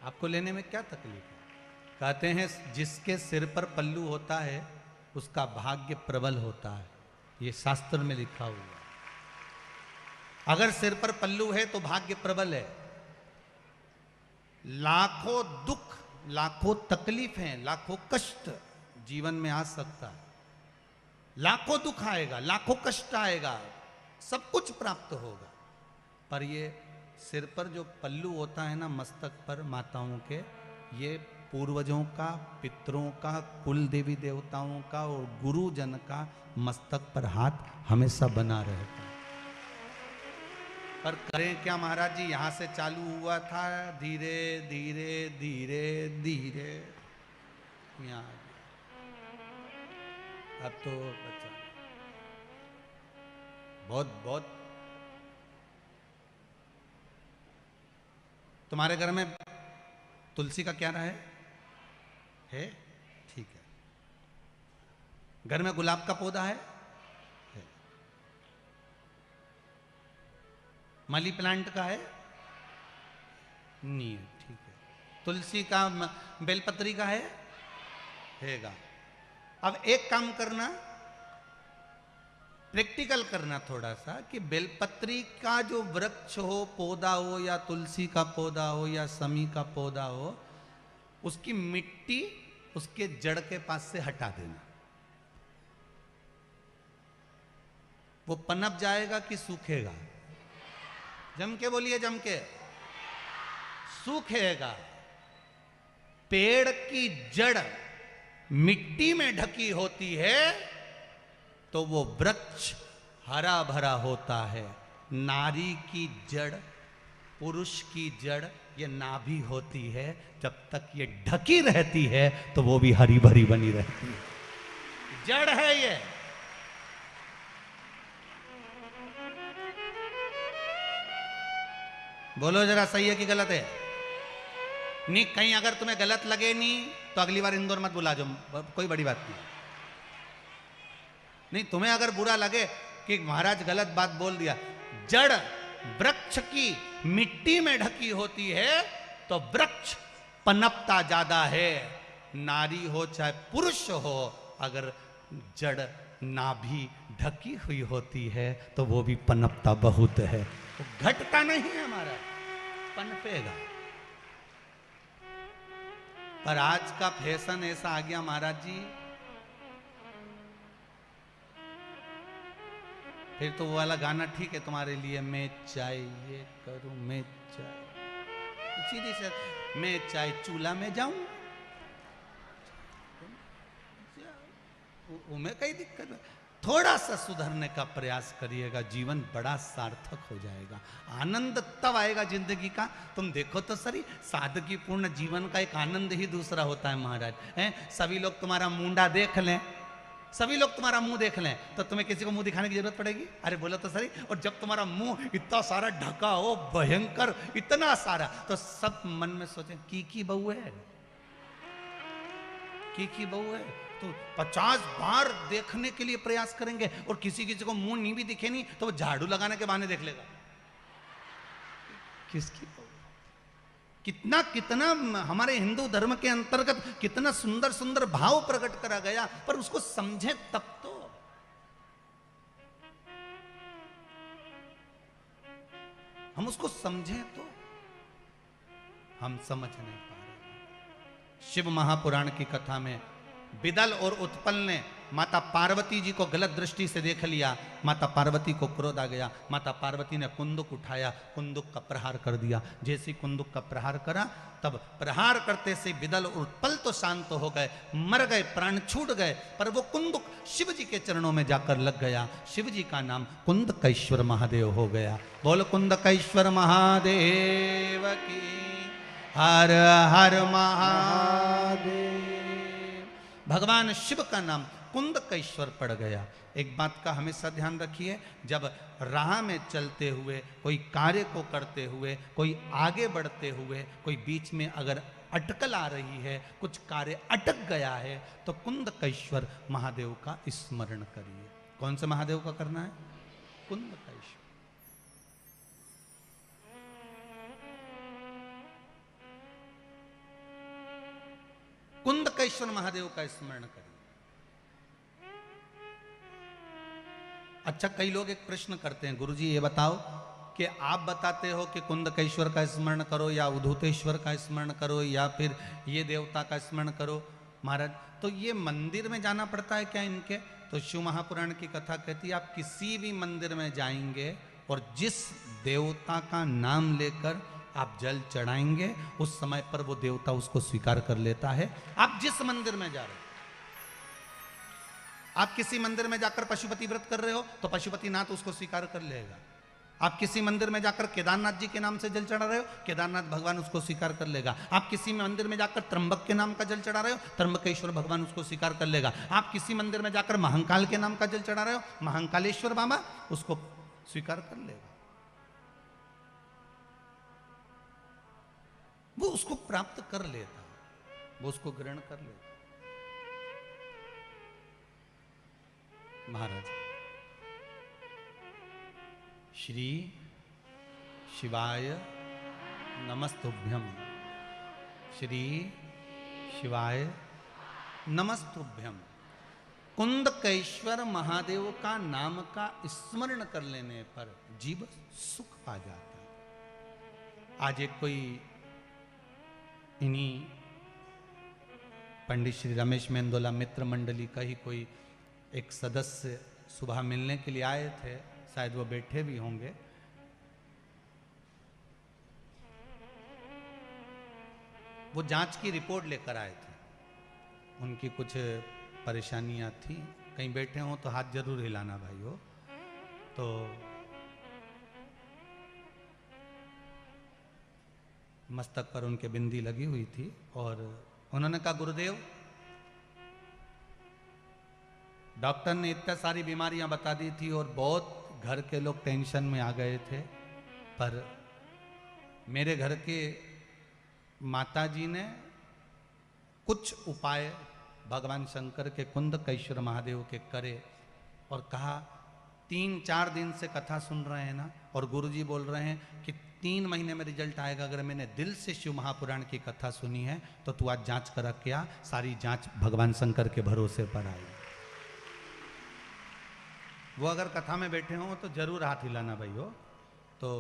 आपको लेने में क्या तकलीफ है? कहते हैं जिसके सिर पर पल्लू होता है उसका भाग्य प्रबल होता है, ये शास्त्र में लिखा हुआ है। अगर सिर पर पल्लू है तो भाग्य प्रबल है। लाखों दुख, लाखों तकलीफें, लाखों कष्ट जीवन में आ सकता है, लाखों दुख आएगा, लाखों कष्ट आएगा, सब कुछ प्राप्त होगा, पर ये सिर पर जो पल्लू होता है ना, मस्तक पर माताओं के, ये पूर्वजों का, पितरों का, कुल देवी देवताओं का और गुरुजन का मस्तक पर हाथ हमेशा बना रहता है। पर करें क्या महाराज जी, यहां से चालू हुआ था, धीरे धीरे धीरे धीरे यहाँ अब तो बच्चा बहुत बहुत। तुम्हारे घर में तुलसी का क्या रहा है? ठीक है। घर में गुलाब का पौधा है? मनी प्लांट का है? नहीं है, ठीक है। तुलसी का, बेलपत्री का हैगा। अब एक काम करना, प्रैक्टिकल करना थोड़ा सा, कि बेलपत्री का जो वृक्ष हो, पौधा हो, या तुलसी का पौधा हो, या समी का पौधा हो, उसकी मिट्टी उसके जड़ के पास से हटा देना। वो पनप जाएगा कि सूखेगा? जम के बोलिए, जम के। सूखेगा। पेड़ की जड़ मिट्टी में ढकी होती है तो वो वृक्ष हरा भरा होता है। नारी की जड़, पुरुष की जड़, ये नाभि होती है, जब तक ये ढकी रहती है तो वो भी हरी भरी बनी रहती है। जड़ है ये। बोलो जरा, सही है कि गलत है? नहीं, कहीं अगर तुम्हें गलत लगे नहीं तो अगली बार इंदौर मत बुला जाओ, कोई बड़ी बात नहीं। नहीं, तुम्हें अगर बुरा लगे कि महाराज गलत बात बोल दिया, जड़ वृक्ष की मिट्टी में ढकी होती है तो वृक्ष पनपता ज्यादा है। नारी हो चाहे पुरुष हो, अगर जड़ नाभि ढकी हुई होती है तो वो भी पनपता बहुत है, वो घटता नहीं है हमारा, पनपेगा। पर आज का फैशन ऐसा आ गया महाराज जी, फिर तो वो वाला गाना ठीक है तुम्हारे लिए, मैं चाय ये करूं, मैं चाय, सीधी से मैं चाय चूल्हा में जाऊं, उमें कई दिक्कत है। थोड़ा सा सुधरने का प्रयास करिएगा, जीवन बड़ा सार्थक हो जाएगा। आनंद तब आएगा जिंदगी का, तुम देखो तो सही, सादगी पूर्ण जीवन का एक आनंद ही दूसरा होता है महाराज। हैं, सभी लोग तुम्हारा मुंडा देख लें, सभी लोग तुम्हारा मुंह देख लें, तो तुम्हें किसी को मुंह दिखाने की जरूरत पड़ेगी? अरे बोलो तो सही। और जब तुम्हारा मुंह इतना सारा ढका हो, भयंकर इतना सारा, तो सब मन में सोचें की बहू है, की बहू है, तो 50 बार देखने के लिए प्रयास करेंगे। और किसी किसी को मुंह नहीं भी दिखे नहीं तो वो झाड़ू लगाने के बहाने देख लेगा किसकी बहू। कितना कितना हमारे हिंदू धर्म के अंतर्गत कितना सुंदर सुंदर भाव प्रकट करा गया, पर उसको समझे तब तो। हम उसको समझें तो, हम समझ नहीं पा रहे। शिव महापुराण की कथा में बिदल और उत्पल ने माता पार्वती जी को गलत दृष्टि से देख लिया। माता पार्वती को क्रोध आ गया। माता पार्वती ने कुंदुक उठाया, कुंदुक का प्रहार कर दिया। जैसे कुंदुक का प्रहार करा, तब प्रहार करते से बिदल और उत्पल तो शांत हो गए, मर गए, प्राण छूट गए, पर वो कुंदुक शिव जी के चरणों में जाकर लग गया। शिव जी का नाम कुंदकेश्वर महादेव हो गया। बोल कुंदकेश्वर महादेव की, हर हर महादेव। भगवान शिव का नाम कुंदकेश्वर पड़ गया। एक बात का हमेशा ध्यान रखिए, जब राह में चलते हुए, कोई कार्य को करते हुए, कोई आगे बढ़ते हुए, कोई बीच में अगर अटकल आ रही है, कुछ कार्य अटक गया है, तो कुंदकेश्वर महादेव का स्मरण करिए। कौन से महादेव का करना है? कुंदकेश्वर। कुंदकेश्वर महादेव का स्मरण करिए। अच्छा, कई लोग एक प्रश्न करते हैं, गुरुजी ये बताओ कि आप बताते हो कि कुंदकेश्वर का स्मरण करो, या उद्धूतेश्वर का स्मरण करो, या फिर ये देवता का स्मरण करो। महाराज, तो ये मंदिर में जाना पड़ता है क्या इनके? तो शिव महापुराण की कथा कहती है, आप किसी भी मंदिर में जाएंगे और जिस देवता का नाम लेकर आप जल चढ़ाएंगे, उस समय पर वो देवता उसको स्वीकार कर लेता है। आप जिस मंदिर में जा रहे हो, आप किसी मंदिर में जाकर पशुपति व्रत कर रहे हो तो पशुपति नाथ उसको स्वीकार कर लेगा। आप किसी मंदिर में जाकर केदारनाथ जी के नाम से जल चढ़ा रहे हो, केदारनाथ भगवान उसको स्वीकार कर लेगा। आप किसी मंदिर में जाकर त्र्यंबक के नाम का जल चढ़ा रहे हो, त्र्यंबकेश्वर भगवान उसको स्वीकार कर लेगा। आप किसी मंदिर में जाकर महाकाल के नाम का जल चढ़ा रहे हो, महाकालेश्वर बाबा उसको स्वीकार कर लेगा। वो उसको प्राप्त कर लेता, वो उसको ग्रहण कर लेता। महाराज श्री शिवाय नमस्तुभ्यम, श्री शिवाय नमस्तुभ्यम। कुंदकेश्वर महादेव का नाम का स्मरण कर लेने पर जीव सुख पा जाता है। आज एक कोई इन्हीं पंडित श्री रमेश मेंदोला मित्र मंडली का ही कोई एक सदस्य सुबह मिलने के लिए आए थे, शायद वो बैठे भी होंगे। वो जांच की रिपोर्ट लेकर आए थे, उनकी कुछ परेशानियां थी। कहीं बैठे हों तो हाथ जरूर हिलाना भाई हो। तो मस्तक पर उनके बिंदी लगी हुई थी और उन्होंने कहा गुरुदेव, डॉक्टर ने इतनी सारी बीमारियां बता दी थी और बहुत घर के लोग टेंशन में आ गए थे, पर मेरे घर के माताजी ने कुछ उपाय भगवान शंकर के कुंदकेश्वर महादेव के करे और कहा 3-4 दिन से कथा सुन रहे हैं ना, और गुरुजी बोल रहे हैं कि 3 महीने में रिजल्ट आएगा। अगर मैंने दिल से शिव महापुराण की कथा सुनी है तो तू आज जांच करा के आ। सारी जांच भगवान शंकर के भरोसे पर आई। वो अगर कथा में बैठे हों तो जरूर हाथ हिलाना भाई हो। तो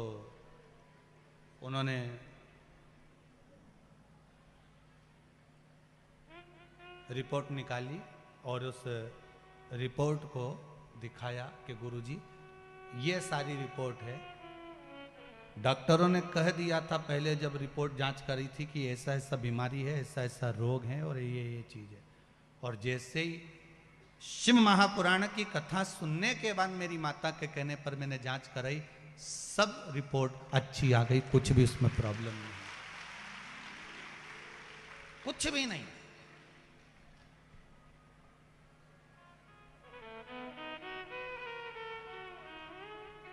उन्होंने रिपोर्ट निकाली और उस रिपोर्ट को दिखाया कि गुरुजी ये सारी रिपोर्ट है। डॉक्टरों ने कह दिया था पहले जब रिपोर्ट जांच करी थी कि ऐसा ऐसा बीमारी है, ऐसा ऐसा रोग है और ये चीज है। और जैसे ही शिव महापुराण की कथा सुनने के बाद मेरी माता के कहने पर मैंने जांच कराई, सब रिपोर्ट अच्छी आ गई, कुछ भी उसमें प्रॉब्लम नहीं, कुछ भी नहीं।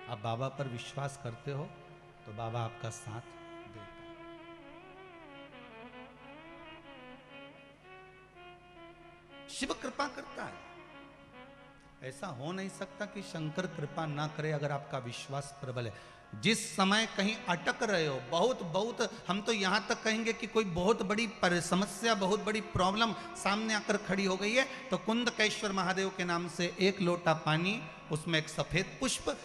आप बाबा पर विश्वास करते हो तो बाबा आपका साथ देता है। शिव कृपा करता है। ऐसा हो नहीं सकता कि शंकर कृपा ना करे अगर आपका विश्वास प्रबल है। जिस समय कहीं अटक रहे हो, बहुत हम तो यहां तक कहेंगे कि कोई बहुत बड़ी समस्या, बहुत बड़ी प्रॉब्लम सामने आकर खड़ी हो गई है, तो कुंदकेश्वर महादेव के नाम से एक लोटा पानी, उसमें एक सफेद पुष्प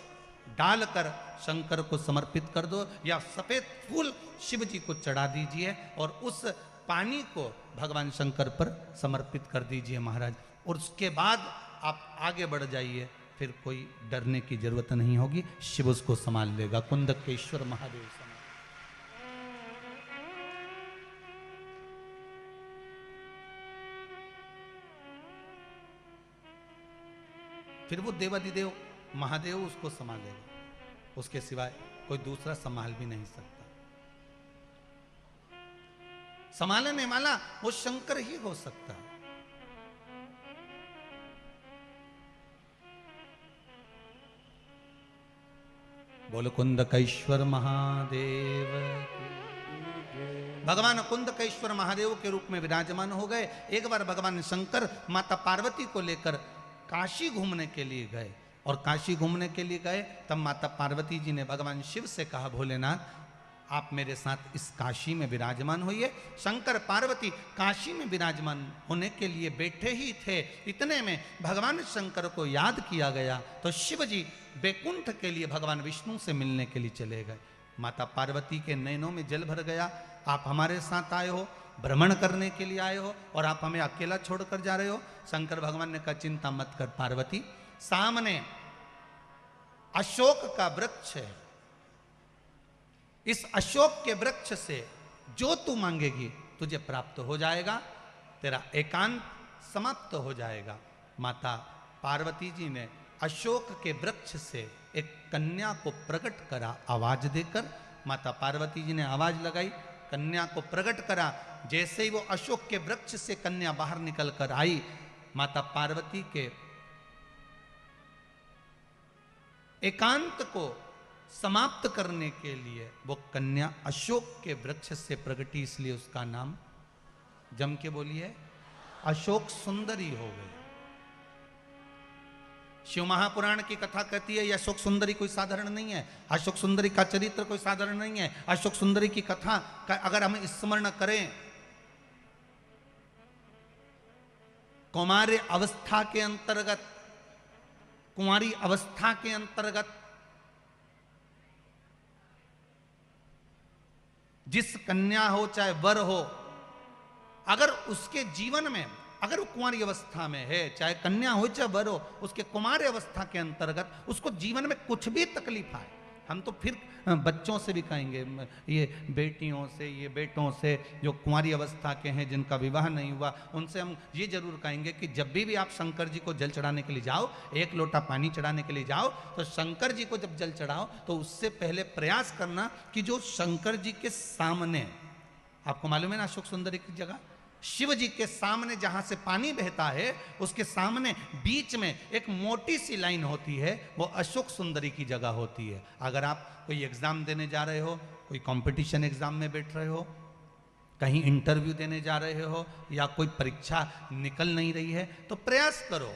डालकर शंकर को समर्पित कर दो, या सफेद फूल शिव जी को चढ़ा दीजिए और उस पानी को भगवान शंकर पर समर्पित कर दीजिए महाराज। और उसके बाद आप आगे बढ़ जाइए, फिर कोई डरने की जरूरत नहीं होगी, शिव उसको संभाल लेगा। कुंदकेश्वर महादेव संभाल। फिर वो देवादिदेव महादेव उसको संभालेगा, उसके सिवाय कोई दूसरा संभाल भी नहीं सकता। संभालने वाला वो शंकर ही हो सकता है। बोलो कुंदकेश्वर महादेव। भगवान कुंदकेश्वर महादेव के रूप में विराजमान हो गए। एक बार भगवान शंकर माता पार्वती को लेकर काशी घूमने के लिए गए, और काशी घूमने के लिए गए तब माता पार्वती जी ने भगवान शिव से कहा, भोलेनाथ आप मेरे साथ इस काशी में विराजमान होइए। शंकर पार्वती काशी में विराजमान होने के लिए बैठे ही थे, इतने में भगवान शंकर को याद किया गया तो शिव जी बैकुंठ के लिए भगवान विष्णु से मिलने के लिए चले गए। माता पार्वती के नैनों में जल भर गया, आप हमारे साथ आए हो, भ्रमण करने के लिए आए हो और आप हमें अकेला छोड़कर जा रहे हो। शंकर भगवान ने कहा, चिंता मत कर पार्वती, सामने अशोक का वृक्ष है, इस अशोक के वृक्ष से जो तू मांगेगी तुझे प्राप्त हो जाएगा, तेरा एकांत समाप्त हो जाएगा। माता पार्वती जी ने अशोक के वृक्ष से एक कन्या को प्रकट करा आवाज देकर। माता पार्वती जी ने आवाज लगाई, कन्या को प्रकट करा। जैसे ही वो अशोक के वृक्ष से कन्या बाहर निकल कर आई, माता पार्वती के एकांत को समाप्त करने के लिए वो कन्या अशोक के वृक्ष से प्रगटी, इसलिए उसका नाम जम के बोलिए अशोक सुंदरी हो गई। शिव महापुराण की कथा कहती है, यह अशोक सुंदरी कोई साधारण नहीं है, अशोक सुंदरी का चरित्र कोई साधारण नहीं है। अशोक सुंदरी की कथा का अगर हम स्मरण करें, कुमारी अवस्था के अंतर्गत, कुंवारी अवस्था के अंतर्गत जिस कन्या हो चाहे वर हो, अगर उसके जीवन में, अगर वो कुंवारी अवस्था में है, चाहे कन्या हो चाहे वर हो, उसके कुमार अवस्था के अंतर्गत उसको जीवन में कुछ भी तकलीफ आए, हम तो फिर बच्चों से भी कहेंगे, ये बेटियों से, ये बेटों से जो कुंवारी अवस्था के हैं, जिनका विवाह नहीं हुआ, उनसे हम ये जरूर कहेंगे कि जब भी आप शंकर जी को जल चढ़ाने के लिए जाओ, एक लोटा पानी चढ़ाने के लिए जाओ, तो शंकर जी को जब जल चढ़ाओ तो उससे पहले प्रयास करना कि जो शंकर जी के सामने, आपको मालूम है ना अशोक सुंदरी की जगह, शिव जी के सामने जहां से पानी बहता है, उसके सामने बीच में एक मोटी सी लाइन होती है, वो अशोक सुंदरी की जगह होती है। अगर आप कोई एग्जाम देने जा रहे हो, कोई कंपटीशन एग्जाम में बैठ रहे हो, कहीं इंटरव्यू देने जा रहे हो, या कोई परीक्षा निकल नहीं रही है, तो प्रयास करो,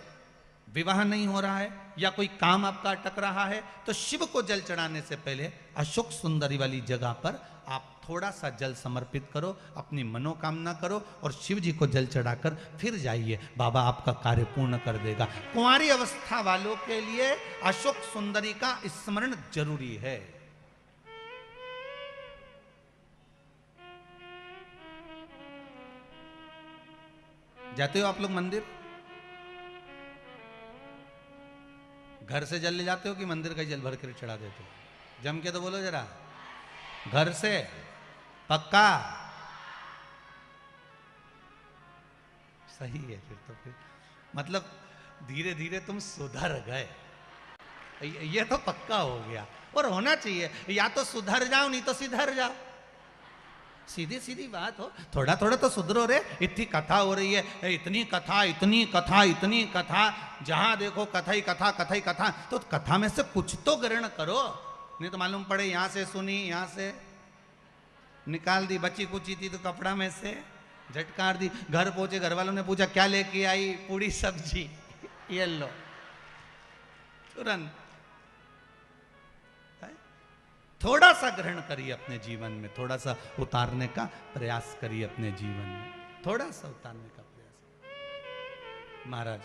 विवाह नहीं हो रहा है या कोई काम आपका अटक रहा है, तो शिव को जल चढ़ाने से पहले अशोक सुंदरी वाली जगह पर आप थोड़ा सा जल समर्पित करो, अपनी मनोकामना करो और शिव जी को जल चढ़ाकर फिर जाइए, बाबा आपका कार्य पूर्ण कर देगा। कुंवारी अवस्था वालों के लिए अशोक सुंदरी का स्मरण जरूरी है। जाते हो आप लोग मंदिर? घर से जल ले जाते हो कि मंदिर का जल भर कर चढ़ा देते हो? जम के तो बोलो जरा, घर से पक्का? सही है, फिर मतलब धीरे धीरे तुम सुधर गए, ये तो पक्का हो गया। और होना चाहिए, या तो सुधर जाओ नहीं तो सिधर जाओ, सीधी सीधी बात हो, थोड़ा थोड़ा तो सुधरो रे। इतनी कथा हो रही है, इतनी कथा, इतनी कथा, इतनी कथा, जहां देखो कथा ही कथा, कथा ही कथा, तो कथा में से कुछ तो ग्रहण करो, नहीं तो मालूम पड़े यहां से सुनी, यहां से निकाल दी, बची कुची थी तो कपड़ा में से झटकार दी, घर पहुंचे घर वालों ने पूछा क्या लेके आई, पूरी सब्जी, ये लो तुरंत। थोड़ा सा ग्रहण करिए अपने जीवन में, थोड़ा सा उतारने का प्रयास करिए अपने जीवन में, थोड़ा सा उतारने का प्रयास। महाराज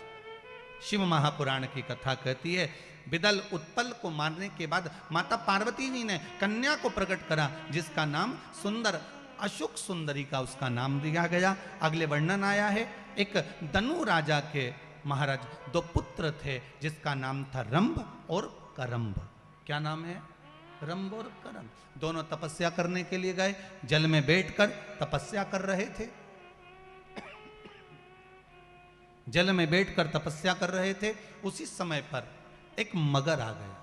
शिव महापुराण की कथा कहती है, विदल उत्पल को मारने के बाद माता पार्वती जी ने कन्या को प्रकट करा, जिसका नाम सुंदर, अशोक सुंदरी का उसका नाम दिया गया। अगले वर्णन आया है, एक दनु राजा के महाराज दो पुत्र थे, जिसका नाम था रंभ और करंभ। क्या नाम है? रंभ और करंभ। दोनों तपस्या करने के लिए गए, जल में बैठकर तपस्या कर रहे थे, जल में बैठकर तपस्या कर रहे थे। उसी समय पर एक मगर आ गया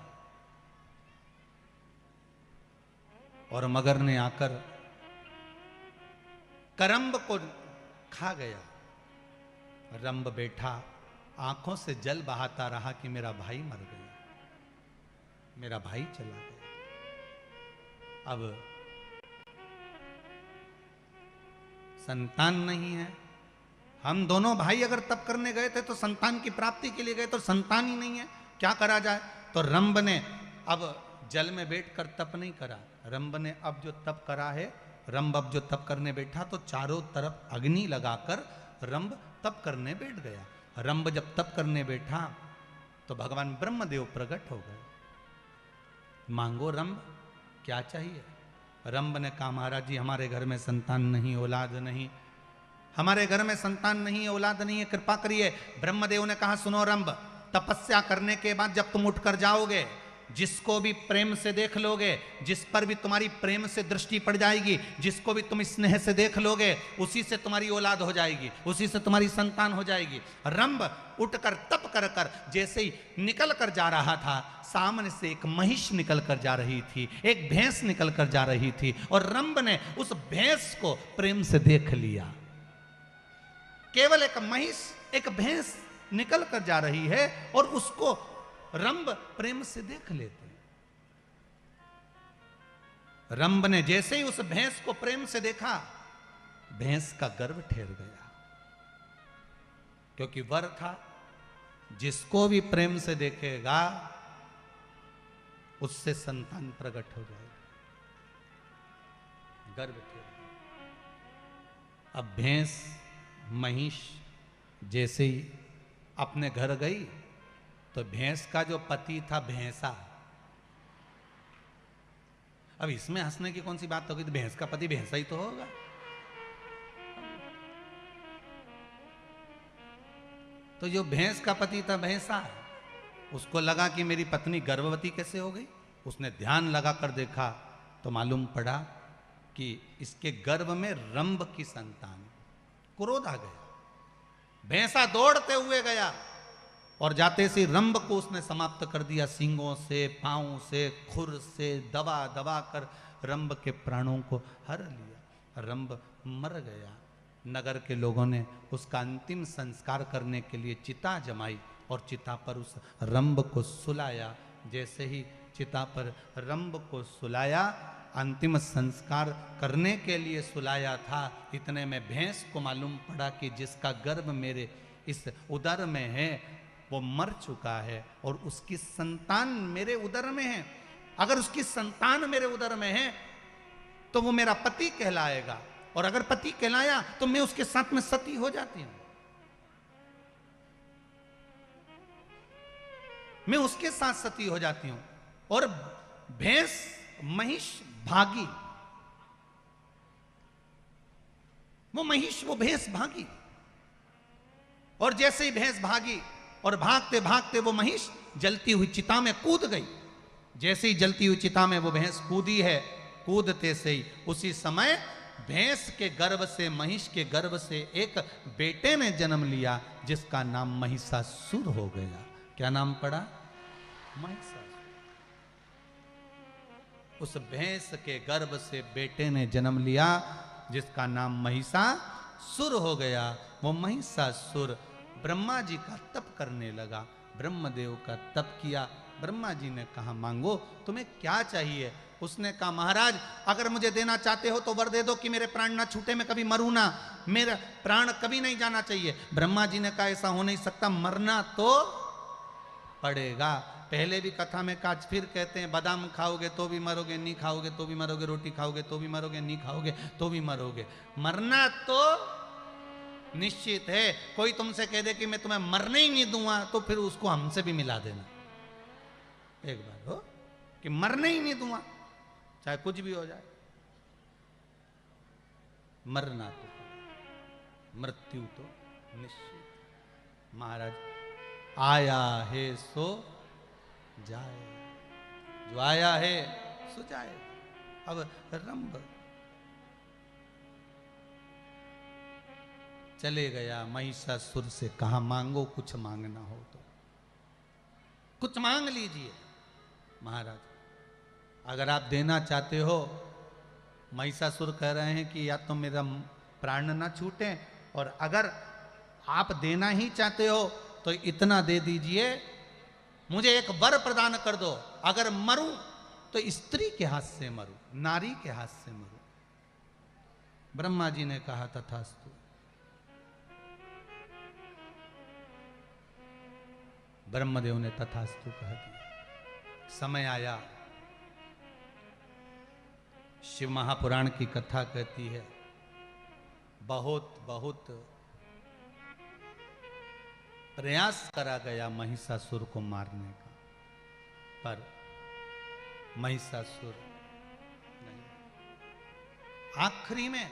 और मगर ने आकर करंभ को खा गया। रंभ बैठा आंखों से जल बहाता रहा कि मेरा भाई मर गया, मेरा भाई चला गया। अब संतान नहीं है, हम दोनों भाई अगर तप करने गए थे तो संतान की प्राप्ति के लिए गए, तो संतान ही नहीं है, क्या करा जाए? तो रंभ ने अब जल में बैठकर तप नहीं करा, रंभ ने अब जो तप करा है, रंभ अब जो तप करने बैठा तो चारों तरफ अग्नि लगाकर रंभ तप करने बैठ गया। रंभ जब तप करने बैठा तो भगवान ब्रह्मदेव प्रकट हो गए। मांगो रंभ, क्या चाहिए? रंभ ने कहा महाराज जी हमारे घर में संतान नहीं, औलाद नहीं, हमारे घर में संतान नहीं, औलाद नहीं है, कृपा करिए। ब्रह्मदेव ने कहा सुनो रंभ, तपस्या करने के बाद जब तुम उठकर जाओगे जिसको भी प्रेम से देख लोगे, जिस पर भी तुम्हारी प्रेम से दृष्टि पड़ जाएगी, जिसको भी तुम स्नेह से देख लोगे, उसी से तुम्हारी औलाद हो जाएगी, उसी से तुम्हारी संतान हो जाएगी। रंभ उठकर तप कर कर जैसे ही निकल कर जा रहा था, सामने से एक महिष निकल कर जा रही थी, एक भैंस निकल कर जा रही थी, और रंभ ने उस भैंस को प्रेम से देख लिया। केवल एक महिष, एक भैंस निकल कर जा रही है और उसको रंभ प्रेम से देख लेते हैं। रंभ ने जैसे ही उस भैंस को प्रेम से देखा, भैंस का गर्भ ठहर गया, क्योंकि वर था, जिसको भी प्रेम से देखेगा उससे संतान प्रकट हो जाएगी। गर्भ ठहर गया। अब भैंस महिष जैसे ही अपने घर गई तो भैंस का जो पति था भैंसा, अब इसमें हंसने की कौन सी बात होगी, तो भैंस का पति भैंसा ही तो होगा। तो जो भैंस का पति था भैंसा, उसको लगा कि मेरी पत्नी गर्भवती कैसे हो गई। उसने ध्यान लगा कर देखा तो मालूम पड़ा कि इसके गर्भ में रंभ की संतान। क्रोध आ गया, भैंसा दौड़ते हुए गया और जाते से रंभ को उसने समाप्त कर दिया। सींगों से, पांवों से, खुर से दबा दबा कर रंभ के प्राणों को हर लिया। रंभ मर गया। नगर के लोगों ने उसका अंतिम संस्कार करने के लिए चिता जमाई और चिता पर उस रंभ को सुलाया। जैसे ही चिता पर रंभ को सुलाया, अंतिम संस्कार करने के लिए सुलाया था, इतने में भैंस को मालूम पड़ा कि जिसका गर्भ मेरे इस उदर में है वो मर चुका है और उसकी संतान मेरे उदर में है। अगर उसकी संतान मेरे उदर में है तो वो मेरा पति कहलाएगा, और अगर पति कहलाया तो मैं उसके साथ में सती हो जाती हूं, मैं उसके साथ सती हो जाती हूं। और भैंस महिष भागी, वो महिष, वो भैंस भागी, और जैसे ही भैंस भागी और भागते भागते वो महिष जलती हुई चिता में कूद गई। जैसे ही जलती हुई चिता में वो भैंस कूदी है, कूदते से ही उसी समय भैंस के गर्भ से, महिष के गर्भ से एक बेटे ने जन्म लिया, जिसका नाम महिषासुर हो गया। क्या नाम पड़ा? महिषासुर। उस भैंस के गर्भ से बेटे ने जन्म लिया, जिसका नाम महिषासुर हो गया। वो महिषासुर ब्रह्मा जी का तप करने लगा, ब्रह्मदेव का तप किया। ब्रह्मा जी ने कहा, मांगो, तुम्हें क्या चाहिए? उसने कहा, महाराज अगर मुझे देना चाहते हो तो वर दे दो कि मेरे प्राण ना छूटे, मैं कभी मरूं ना, मेरा प्राण कभी नहीं जाना चाहिए। ब्रह्मा जी ने कहा, ऐसा हो नहीं सकता, मरना तो पड़ेगा। पहले भी कथा में कहा, फिर कहते हैं, बादाम खाओगे तो भी मरोगे, नहीं खाओगे तो भी मरोगे, रोटी खाओगे तो भी मरोगे, नहीं खाओगे तो भी मरोगे। मरना तो निश्चित है। कोई तुमसे कह दे कि मैं तुम्हें मरने ही नहीं दूंगा, तो फिर उसको हमसे भी मिला देना। एक बार हो कि मरने ही नहीं दूंगा, चाहे कुछ भी हो जाए, मरना तो, मृत्यु तो निश्चित। महाराज, आया है सो जाए, जो आया है सो जाए। अब रंभ चले गया, महिषासुर से कहा, मांगो, कुछ मांगना हो तो कुछ मांग लीजिए। महाराज अगर आप देना चाहते हो, महिषासुर कह रहे हैं कि या तो मेरा प्राण ना छूटे, और अगर आप देना ही चाहते हो तो इतना दे दीजिए, मुझे एक वर प्रदान कर दो, अगर मरूं तो स्त्री के हाथ से मरूं, नारी के हाथ से मरूं। ब्रह्मा जी ने कहा, तथास्तु। ब्रह्मदेव ने तथास्तु कह दिया। समय आया, शिव महापुराण की कथा कहती है, बहुत बहुत प्रयास करा गया महिषासुर को मारने का, पर महिषासुर नहीं। आखिरी में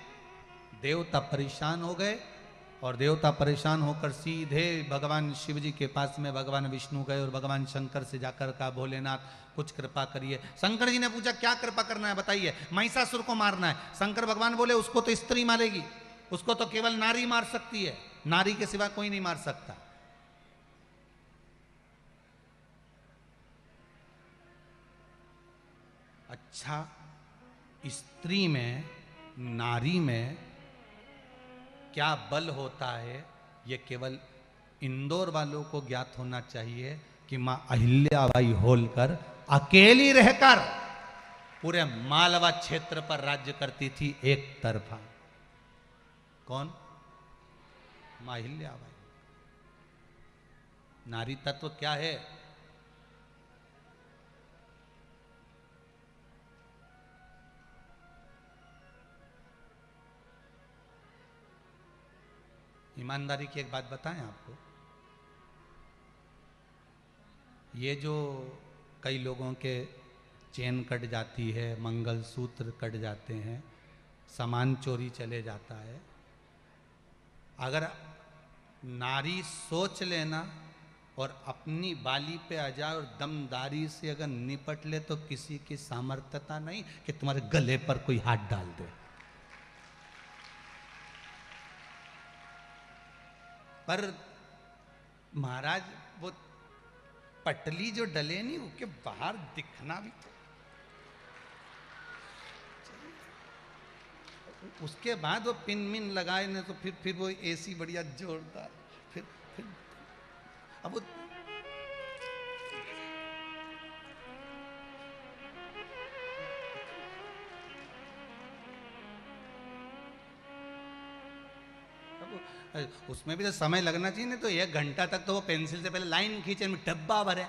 देवता परेशान हो गए और देवता परेशान होकर सीधे भगवान शिव जी के पास में भगवान विष्णु गए और भगवान शंकर से जाकर कहा भोलेनाथ कुछ कृपा करिए। शंकर जी ने पूछा क्या कृपा करना है बताइए। महिषासुर को मारना है। शंकर भगवान बोले उसको तो स्त्री मारेगी, उसको तो केवल नारी मार सकती है, नारी के सिवा कोई नहीं मार सकता। अच्छा, स्त्री में नारी में क्या बल होता है ये केवल इंदौर वालों को ज्ञात होना चाहिए कि मां अहिल्याबाई होलकर अकेली रहकर पूरे मालवा क्षेत्र पर राज्य करती थी एक तरफा। कौन? मां अहिल्याबाई। नारी तत्व क्या है? ईमानदारी की एक बात बताएं आपको, ये जो कई लोगों के चेन कट जाती है, मंगलसूत्र कट जाते हैं, सामान चोरी चले जाता है, अगर नारी सोच लेना और अपनी बाली पे आ जाए और दमदारी से अगर निपट ले तो किसी की सामर्थ्यता नहीं कि तुम्हारे गले पर कोई हाथ डाल दे। पर महाराज वो पटली जो डले नहीं उसके बाहर दिखना भी तो, उसके बाद वो पिन मिन लगाए ना तो फिर वो एसी बढ़िया जोरदार, फिर अब वो उसमें भी तो समय लगना चाहिए ना। तो 1 घंटा तक तो वो पेंसिल से पहले लाइन खींचे में डब्बा भरे,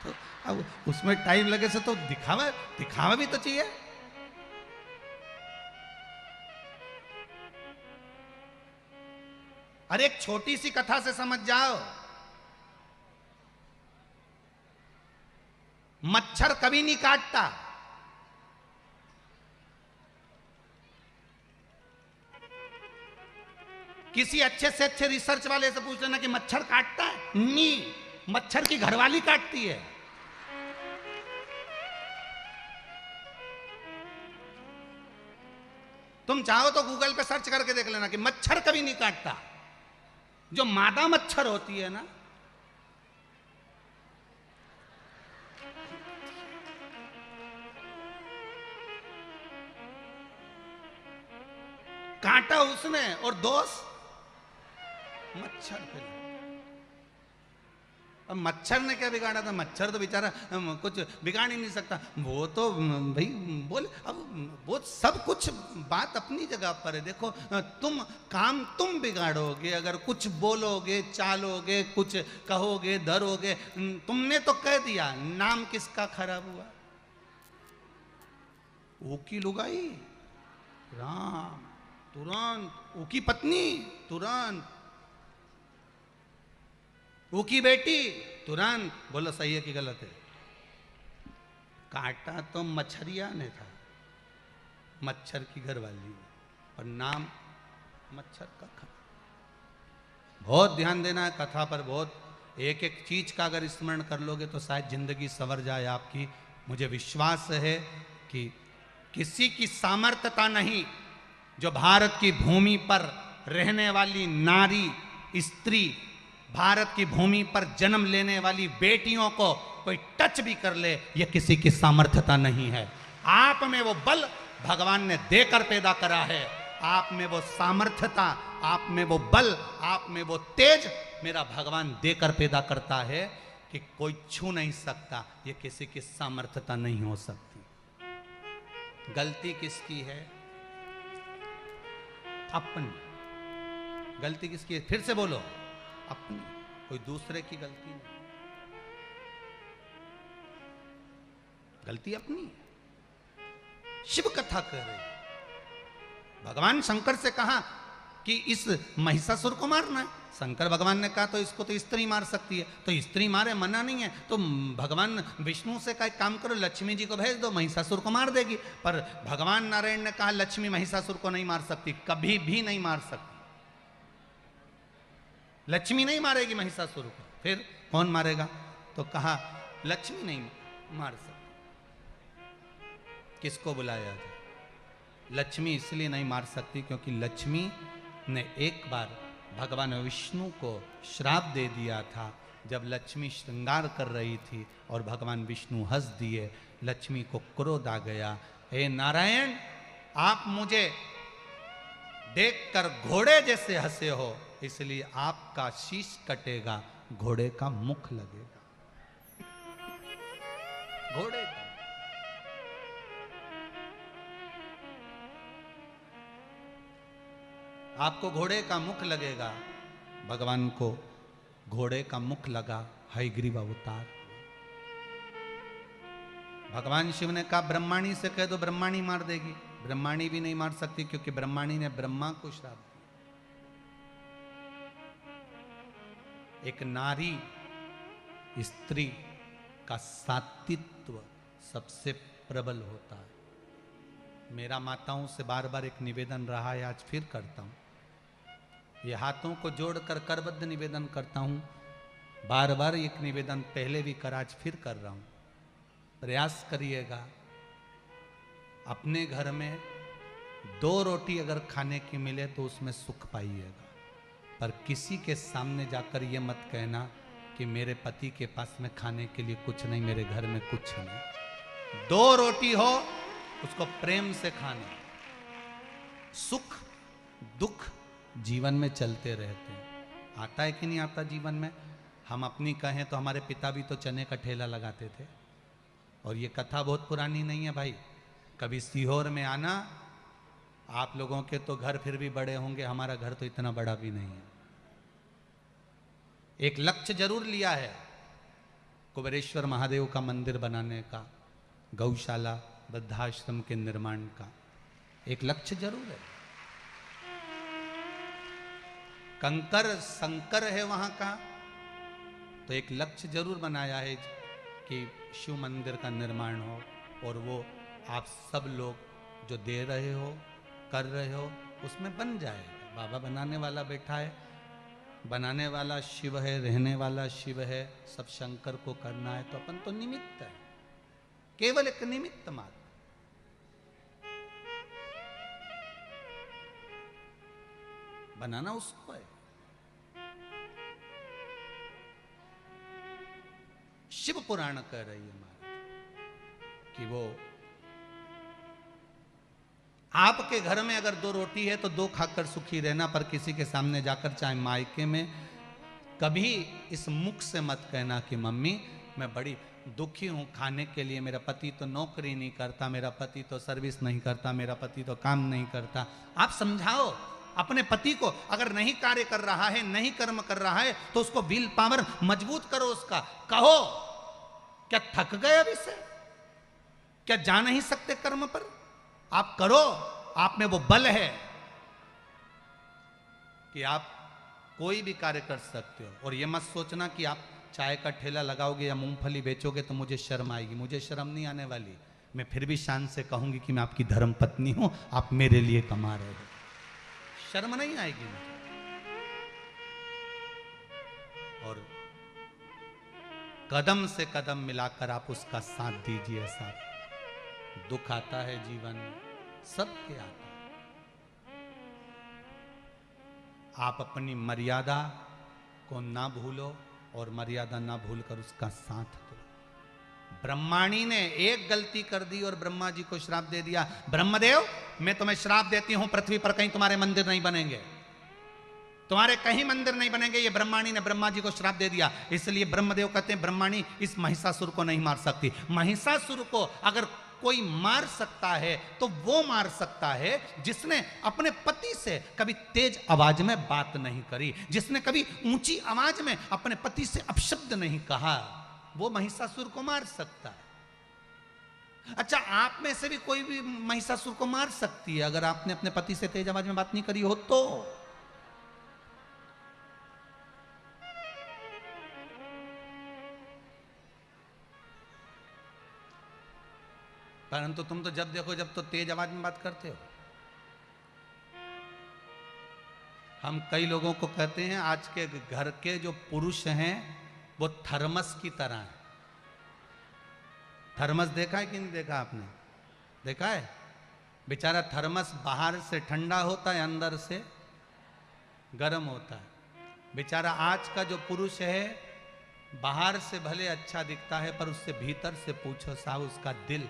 तो अब उसमें टाइम लगे से तो दिखावा भी तो चाहिए। अरे एक छोटी सी कथा से समझ जाओ, मच्छर कभी नहीं काटता। किसी अच्छे से अच्छे रिसर्च वाले से पूछ लेना कि मच्छर काटता है? नहीं, मच्छर की घरवाली काटती है। तुम चाहो तो गूगल पे सर्च करके देख लेना कि मच्छर कभी नहीं काटता। जो मादा मच्छर होती है ना, काटा उसने और दोष मच्छर पे। अब मच्छर ने क्या बिगाड़ा था? मच्छर तो बेचारा कुछ बिगाड़ ही नहीं सकता। वो तो भाई बोले, अब वो सब कुछ बात अपनी जगह पर है। देखो तुम बिगाड़ोगे अगर कुछ बोलोगे, चालोगे, कुछ कहोगे, धरोगे। तुमने तो कह दिया, नाम किसका खराब हुआ? वो की लुगाई राम, तुरंत वो की पत्नी, तुरंत वो की बेटी, तुरंत बोलो सही है कि गलत है। काटा तो मच्छरिया ने था, मच्छर की घरवाली, और नाम मच्छर का खा। बहुत ध्यान देना है कथा पर, बहुत एक एक चीज का अगर स्मरण कर लोगे तो शायद जिंदगी संवर जाए आपकी। मुझे विश्वास है कि किसी की सामर्थ्यता नहीं जो भारत की भूमि पर रहने वाली नारी, स्त्री, भारत की भूमि पर जन्म लेने वाली बेटियों को कोई टच भी कर ले, यह किसी की सामर्थ्यता नहीं है। आप में वो बल भगवान ने देकर पैदा करा है, आप में वो सामर्थ्यता, आप में वो बल, आप में वो तेज मेरा भगवान देकर पैदा करता है कि कोई छू नहीं सकता। यह किसी की सामर्थ्यता नहीं हो सकती। गलती किसकी है? अपनी। गलती किसकी है? फिर से बोलो, अपनी, कोई दूसरे की गलती नहीं। गलती अपनी। शिव कथा कह रहे, भगवान शंकर से कहा कि इस महिषासुर को मारना है। शंकर भगवान ने कहा तो इसको तो स्त्री मार सकती है, तो स्त्री मारे मना नहीं है। तो भगवान विष्णु से कहा काम करो, लक्ष्मी जी को भेज दो, महिषासुर को मार देगी। पर भगवान नारायण ने कहा लक्ष्मी महिषासुर को नहीं मार सकती, कभी भी नहीं मार सकती। लक्ष्मी नहीं मारेगी महिषासुर को, फिर कौन मारेगा? तो कहा लक्ष्मी नहीं मार सकती। किसको बुलाया जाए? लक्ष्मी इसलिए नहीं मार सकती क्योंकि लक्ष्मी ने एक बार भगवान विष्णु को श्राप दे दिया था। जब लक्ष्मी श्रृंगार कर रही थी और भगवान विष्णु हंस दिए, लक्ष्मी को क्रोध आ गया, हे नारायण, आप मुझे देखकर घोड़े जैसे हंसे हो, इसलिए आपका शीश कटेगा, घोड़े का मुख लगेगा। घोड़े का आपको घोड़े का मुख लगेगा। भगवान को घोड़े का मुख लगा, हयग्रीव अवतार। भगवान शिव ने कहा ब्रह्माणी से कह दो, ब्रह्माणी मार देगी। ब्रह्माणी भी नहीं मार सकती क्योंकि ब्रह्माणी ने ब्रह्मा को श्राप दिया। एक नारी स्त्री का सात्वित्व सबसे प्रबल होता है। मेरा माताओं से बार बार एक निवेदन रहा है, आज फिर करता हूं। ये हाथों को जोड़कर करबद्ध निवेदन करता हूं। बार बार एक निवेदन पहले भी कर, आज फिर कर रहा हूं। प्रयास करिएगा, अपने घर में 2 रोटी अगर खाने की मिले तो उसमें सुख पाइएगा, पर किसी के सामने जाकर ये मत कहना कि मेरे पति के पास में खाने के लिए कुछ नहीं, मेरे घर में कुछ नहीं। 2 रोटी हो, उसको प्रेम से खाना। सुख दुख जीवन में चलते रहते हैं। आता है कि नहीं आता जीवन में? हम अपनी कहें तो हमारे पिता भी तो चने का ठेला लगाते थे, और ये कथा बहुत पुरानी नहीं है भाई। कभी सीहोर में आना, आप लोगों के तो घर फिर भी बड़े होंगे, हमारा घर तो इतना बड़ा भी नहीं है। एक लक्ष्य जरूर लिया है, कुबेरेश्वर महादेव का मंदिर बनाने का, गौशाला वृद्धाश्रम के निर्माण का एक लक्ष्य जरूर है। कंकर संकर है वहां का, तो एक लक्ष्य जरूर बनाया है कि शिव मंदिर का निर्माण हो, और वो आप सब लोग जो दे रहे हो, कर रहे हो, उसमें बन जाएगा। बाबा बनाने वाला बैठा है, बनाने वाला शिव है, रहने वाला शिव है, सब शंकर को करना है, तो अपन तो निमित्त है, केवल एक निमित्त मात्र। बनाना उसको है। शिव पुराण कह रही है महाराज कि वो आपके घर में अगर 2 रोटी है तो 2 खाकर सुखी रहना, पर किसी के सामने जाकर, चाहे मायके में, कभी इस मुख से मत कहना कि मम्मी मैं बड़ी दुखी हूं खाने के लिए, मेरा पति तो नौकरी नहीं करता, मेरा पति तो सर्विस नहीं करता, मेरा पति तो काम नहीं करता। आप समझाओ अपने पति को, अगर नहीं कार्य कर रहा है, नहीं कर्म कर रहा है, तो उसको विल पावर मजबूत करो उसका। कहो क्या थक गए अभी से? क्या जा नहीं सकते कर्म पर? आप करो, आप में वो बल है कि आप कोई भी कार्य कर सकते हो। और ये मत सोचना कि आप चाय का ठेला लगाओगे या मूंगफली बेचोगे तो मुझे शर्म आएगी। मुझे शर्म नहीं आने वाली, मैं फिर भी शान से कहूंगी कि मैं आपकी धर्म पत्नी हूं, आप मेरे लिए कमा रहे हो, शर्म नहीं आएगी मुझे। और कदम से कदम मिलाकर आप उसका साथ दीजिए। साथ दुख आता है जीवन में, सबके आता है। आप अपनी मर्यादा को ना भूलो और मर्यादा ना भूलकर उसका साथ दो। ब्रह्माणी ने एक गलती कर दी और ब्रह्मा जी को श्राप दे दिया, ब्रह्मदेव मैं तुम्हें श्राप देती हूं, पृथ्वी पर कहीं तुम्हारे मंदिर नहीं बनेंगे, तुम्हारे कहीं मंदिर नहीं बनेंगे। ये ब्रह्माणी ने ब्रह्मा जी को श्राप दे दिया। इसलिए ब्रह्मदेव कहते हैं ब्रह्माणी इस महिषासुर को नहीं मार सकती। महिषासुर को अगर कोई मार सकता है तो वो मार सकता है जिसने अपने पति से कभी तेज आवाज में बात नहीं करी, जिसने कभी ऊंची आवाज में अपने पति से अपशब्द नहीं कहा, वो महिषासुर को मार सकता है। अच्छा, आप में से भी कोई भी महिषासुर को मार सकती है अगर आपने अपने पति से तेज आवाज में बात नहीं करी हो तो। परंतु तुम तो जब देखो जब तो तेज आवाज में बात करते हो। हम कई लोगों को कहते हैं आज के घर के जो पुरुष हैं वो थर्मस की तरह हैं। थर्मस देखा है कि नहीं देखा आपने? देखा है? बेचारा थर्मस बाहर से ठंडा होता है, अंदर से गर्म होता है। बेचारा आज का जो पुरुष है बाहर से भले अच्छा दिखता है पर उससे भीतर से पूछो साहब उसका दिल,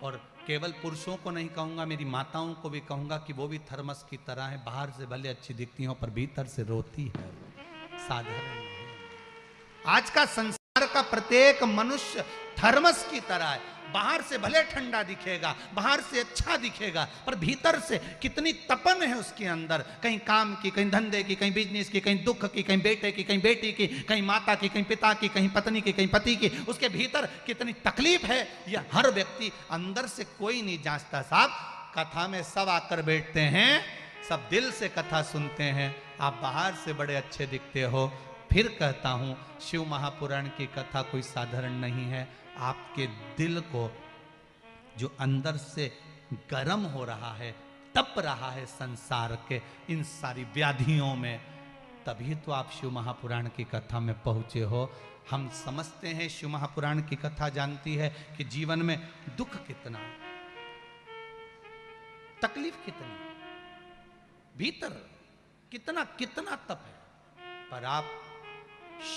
और केवल पुरुषों को नहीं कहूंगा, मेरी माताओं को भी कहूंगा कि वो भी थर्मस की तरह है, बाहर से भले अच्छी दिखती हो पर भीतर से रोती है, साधारण नहीं। आज का संसार का प्रत्येक मनुष्य थर्मस की तरह है, बाहर से भले ठंडा दिखेगा, बाहर से अच्छा दिखेगा, पर भीतर से कितनी तपन है उसके अंदर, कहीं काम की, कहीं धंधे की, कहीं बिजनेस की, कहीं दुख की, कहीं बेटे की, कहीं बेटी की, कहीं माता की, कहीं पिता की, कहीं पत्नी की, कहीं पति की, उसके भीतर कितनी तकलीफ है, यह हर व्यक्ति अंदर से कोई नहीं जांचता साहब। कथा में सब आकर बैठते हैं, सब दिल से कथा सुनते हैं, आप बाहर से बड़े अच्छे दिखते हो। फिर कहता हूं शिव महापुराण की कथा कोई साधारण नहीं है। आपके दिल को जो अंदर से गर्म हो रहा है, तप रहा है संसार के इन सारी व्याधियों में, तभी तो आप शिव महापुराण की कथा में पहुंचे हो। हम समझते हैं शिव महापुराण की कथा जानती है कि जीवन में दुख कितना, तकलीफ कितनी, भीतर कितना कितना तप है, पर आप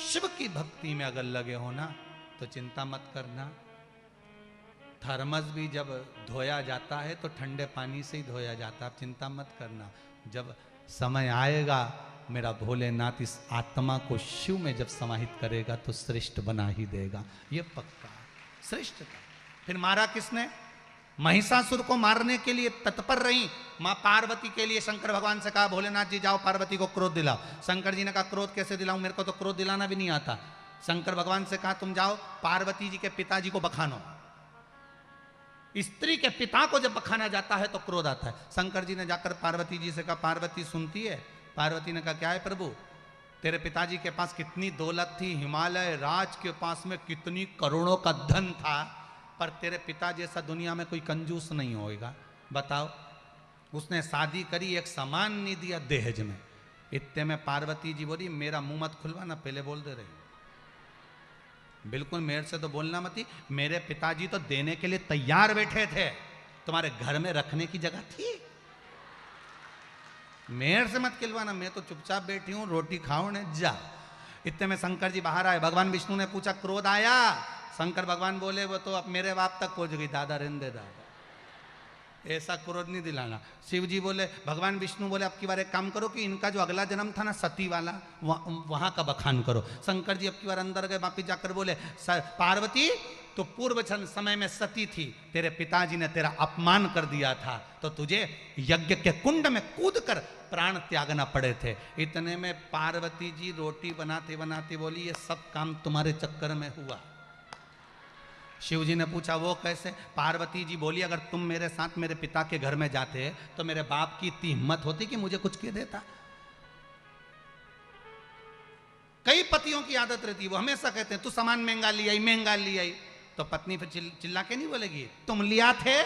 शिव की भक्ति में अगर लगे हो ना तो चिंता मत करना। थर्मस भी जब धोया जाता है तो ठंडे पानी से ही धोया जाता है, आप चिंता मत करना। जब समय आएगा मेरा भोलेनाथ इस आत्मा को शिव में जब समाहित करेगा तो श्रेष्ठ बना ही देगा, ये पक्का श्रेष्ठ था। फिर मारा किसने? महिषासुर को मारने के लिए तत्पर रही मां पार्वती के लिए शंकर भगवान से कहा भोलेनाथ जी जाओ पार्वती को क्रोध दिलाओ। शंकर जी ने कहा क्रोध कैसे दिलाऊं, मेरे को तो क्रोध दिलाना भी नहीं आता। शंकर भगवान से कहा तुम जाओ पार्वती जी के पिताजी को बखानो। स्त्री के पिता को जब बखाना जाता है तो क्रोध आता है। शंकर जी ने जाकर पार्वती जी से कहा पार्वती सुनती है? पार्वती ने कहा क्या है प्रभु, तेरे पिताजी के पास कितनी दौलत थी, हिमालय राज के पास में कितनी करोड़ों का धन था, पर तेरे पिता जैसा दुनिया में कोई कंजूस नहीं होएगा, बताओ। उसने शादी करी, एक सामान नहीं दिया दहेज में। इतने में पार्वती जी बोली मेरा मुंह मत खुलवाना, पहले बोल दे रही, बिल्कुल मेरे से तो बोलना मत ही। मेरे पिताजी तो देने के लिए तैयार बैठे थे, तुम्हारे घर में रखने की जगह थी, मेरे से मत खिलवाना, मैं तो चुपचाप बैठी हूं, रोटी खाओ ने जा। इतने में शंकर जी बाहर आए, भगवान विष्णु ने पूछा क्रोध आया? शंकर भगवान बोले वो तो अब मेरे बाप तक पहुंच गई, दादा रहने दे दादा, ऐसा क्रोध नहीं दिलाना। शिव जी बोले, भगवान विष्णु बोले अब की बार एक काम करो कि इनका जो अगला जन्म था ना सती वाला, वहां का बखान करो। शंकर जी अब की बार अंदर गए, वापिस जाकर बोले पार्वती तो पूर्व समय में सती थी, तेरे पिताजी ने तेरा अपमान कर दिया था तो तुझे यज्ञ के कुंड में कूद कर प्राण त्यागना पड़े थे। इतने में पार्वती जी रोटी बनाते बनाते बोली ये सब काम तुम्हारे चक्कर में हुआ। शिव जी ने पूछा वो कैसे? पार्वती जी बोली अगर तुम मेरे साथ मेरे पिता के घर में जाते तो मेरे बाप की इतनी हिम्मत होती कि मुझे कुछ कह देता। कई पतियों की आदत रहती है, वो हमेशा कहते हैं तू सामान महंगा ले आई, महंगा ले आई, तो पत्नी फिर चिल्ला के नहीं बोलेगी तुम लिया थे,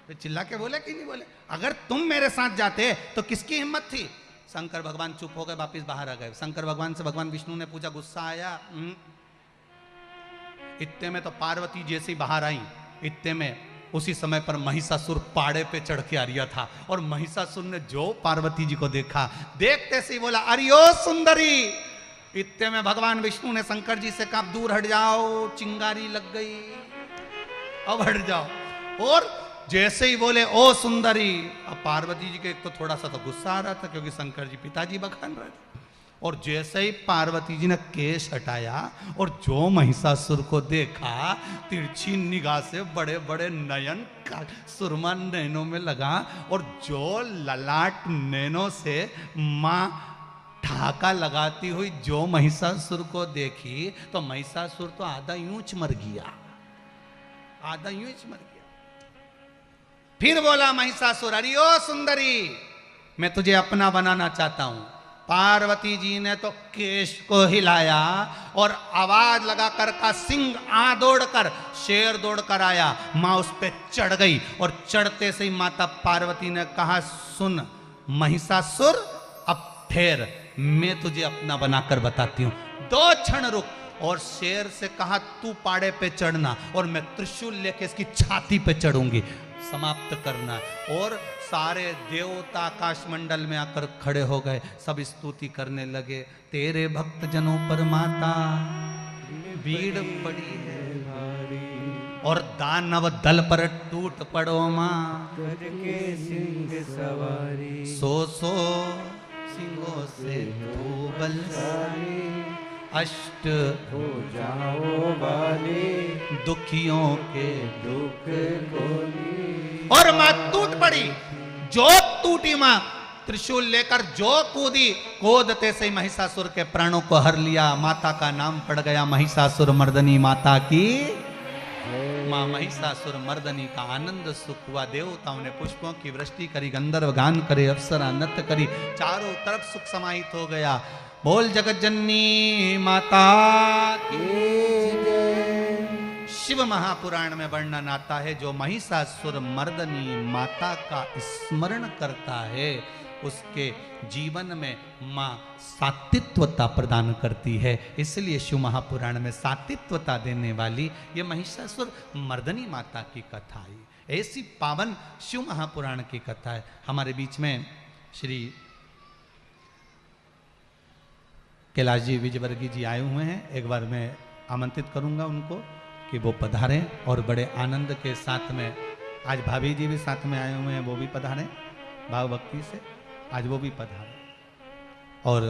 फिर चिल्ला के बोले कि नहीं बोले? अगर तुम मेरे साथ जाते तो किसकी हिम्मत थी? शंकर भगवान चुप हो गए, वापिस बाहर आ गए। शंकर भगवान से भगवान विष्णु ने पूछा गुस्सा आया? इतने में तो पार्वती जैसे ही बाहर आई, इतने में उसी समय पर महिषासुर पाड़े पे चढ़ के आ रहा था, और महिषासुर ने जो पार्वती जी को देखा, देखते से ही बोला अरियो सुंदरी। इतने में भगवान विष्णु ने शंकर जी से कहा दूर हट जाओ, चिंगारी लग गई, अब हट जाओ। और जैसे ही बोले ओ सुंदरी, अब पार्वती जी के एक तो थोड़ा सा तो गुस्सा आ रहा था क्योंकि शंकर जी पिताजी बखान रहे थे, और जैसे ही पार्वती जी ने केश हटाया और जो महिषासुर को देखा, तिरछी निगाह से बड़े बड़े नयन का सुरमा नैनों में लगा, और जो ललाट नैनों से मां ठाका लगाती हुई जो महिषासुर को देखी, तो महिषासुर तो आधा यूंच मर गया, आधा यूंच मर गया। फिर बोला महिषासुर अरियो सुंदरी, मैं तुझे अपना बनाना चाहता हूं। पार्वती जी ने तो केश को हिलाया और आवाज लगाकर का सिंह आ दौड़कर, शेर दौड़कर आया, मां उस पे चढ़ गई, और चढ़ते से ही माता पार्वती ने कहा सुन महिषासुर, अब ठहर, मैं तुझे अपना बनाकर बताती हूं, 2 क्षण रुक। और शेर से कहा तू पाड़े पे चढ़ना और मैं त्रिशूल लेके इसकी छाती पे चढ़ूंगी, समाप्त करना। और सारे देवता आकाश मंडल में आकर खड़े हो गए, सब स्तुति करने लगे, तेरे भक्त जनों पर माता भीड़ पड़ी है और दानव दल पर टूट पड़ो मां, करके सिंह सवारी, सो सिंहों से तू बलशाली, अष्ट हो जाओ वाले, दुखियों के दुख खोली। और मां टूट पड़ी, जो टूटी मां, त्रिशूल लेकर जो कूदी, कूदते से महिषासुर के प्राणों को हर लिया। माता का नाम पड़ गया महिषासुर मर्दनी माता की। मां महिषासुर मर्दनी का आनंद सुख हुआ। देवताओं ने पुष्पों की वृष्टि करी, गंधर्व गान करे, अप्सरा नृत्य करी, चारों तरफ सुख समाहित हो गया। बोल जगत जननी माता की जय। शिव महापुराण में वर्णन आता है, जो महिषासुर मर्दनी माता का स्मरण करता है उसके जीवन में मां सात्वित्वता प्रदान करती है। इसलिए शिव महापुराण में सात्वित्वता देने वाली ये महिषासुर मर्दनी माता की कथा है। ऐसी पावन शिव महापुराण की कथा है। हमारे बीच में श्री कैलाश जी विजयवर्गीय जी आए हुए हैं। एक बार मैं आमंत्रित करूंगा उनको कि वो पधारें और बड़े आनंद के साथ में, आज भाभी जी भी साथ में आए हुए हैं, वो भी पधारें भाव भक्ति से, आज वो भी पधारें और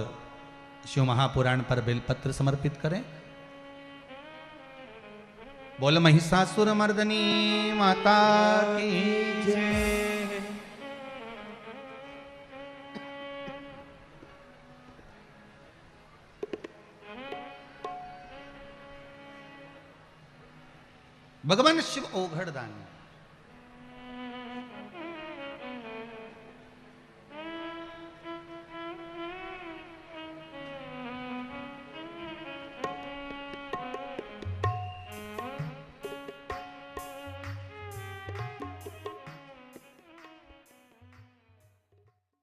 शिव महापुराण पर बेलपत्र समर्पित करें। बोल महिषासुर मर्दनी माता की जय। भगवान शिव ओघड़दानी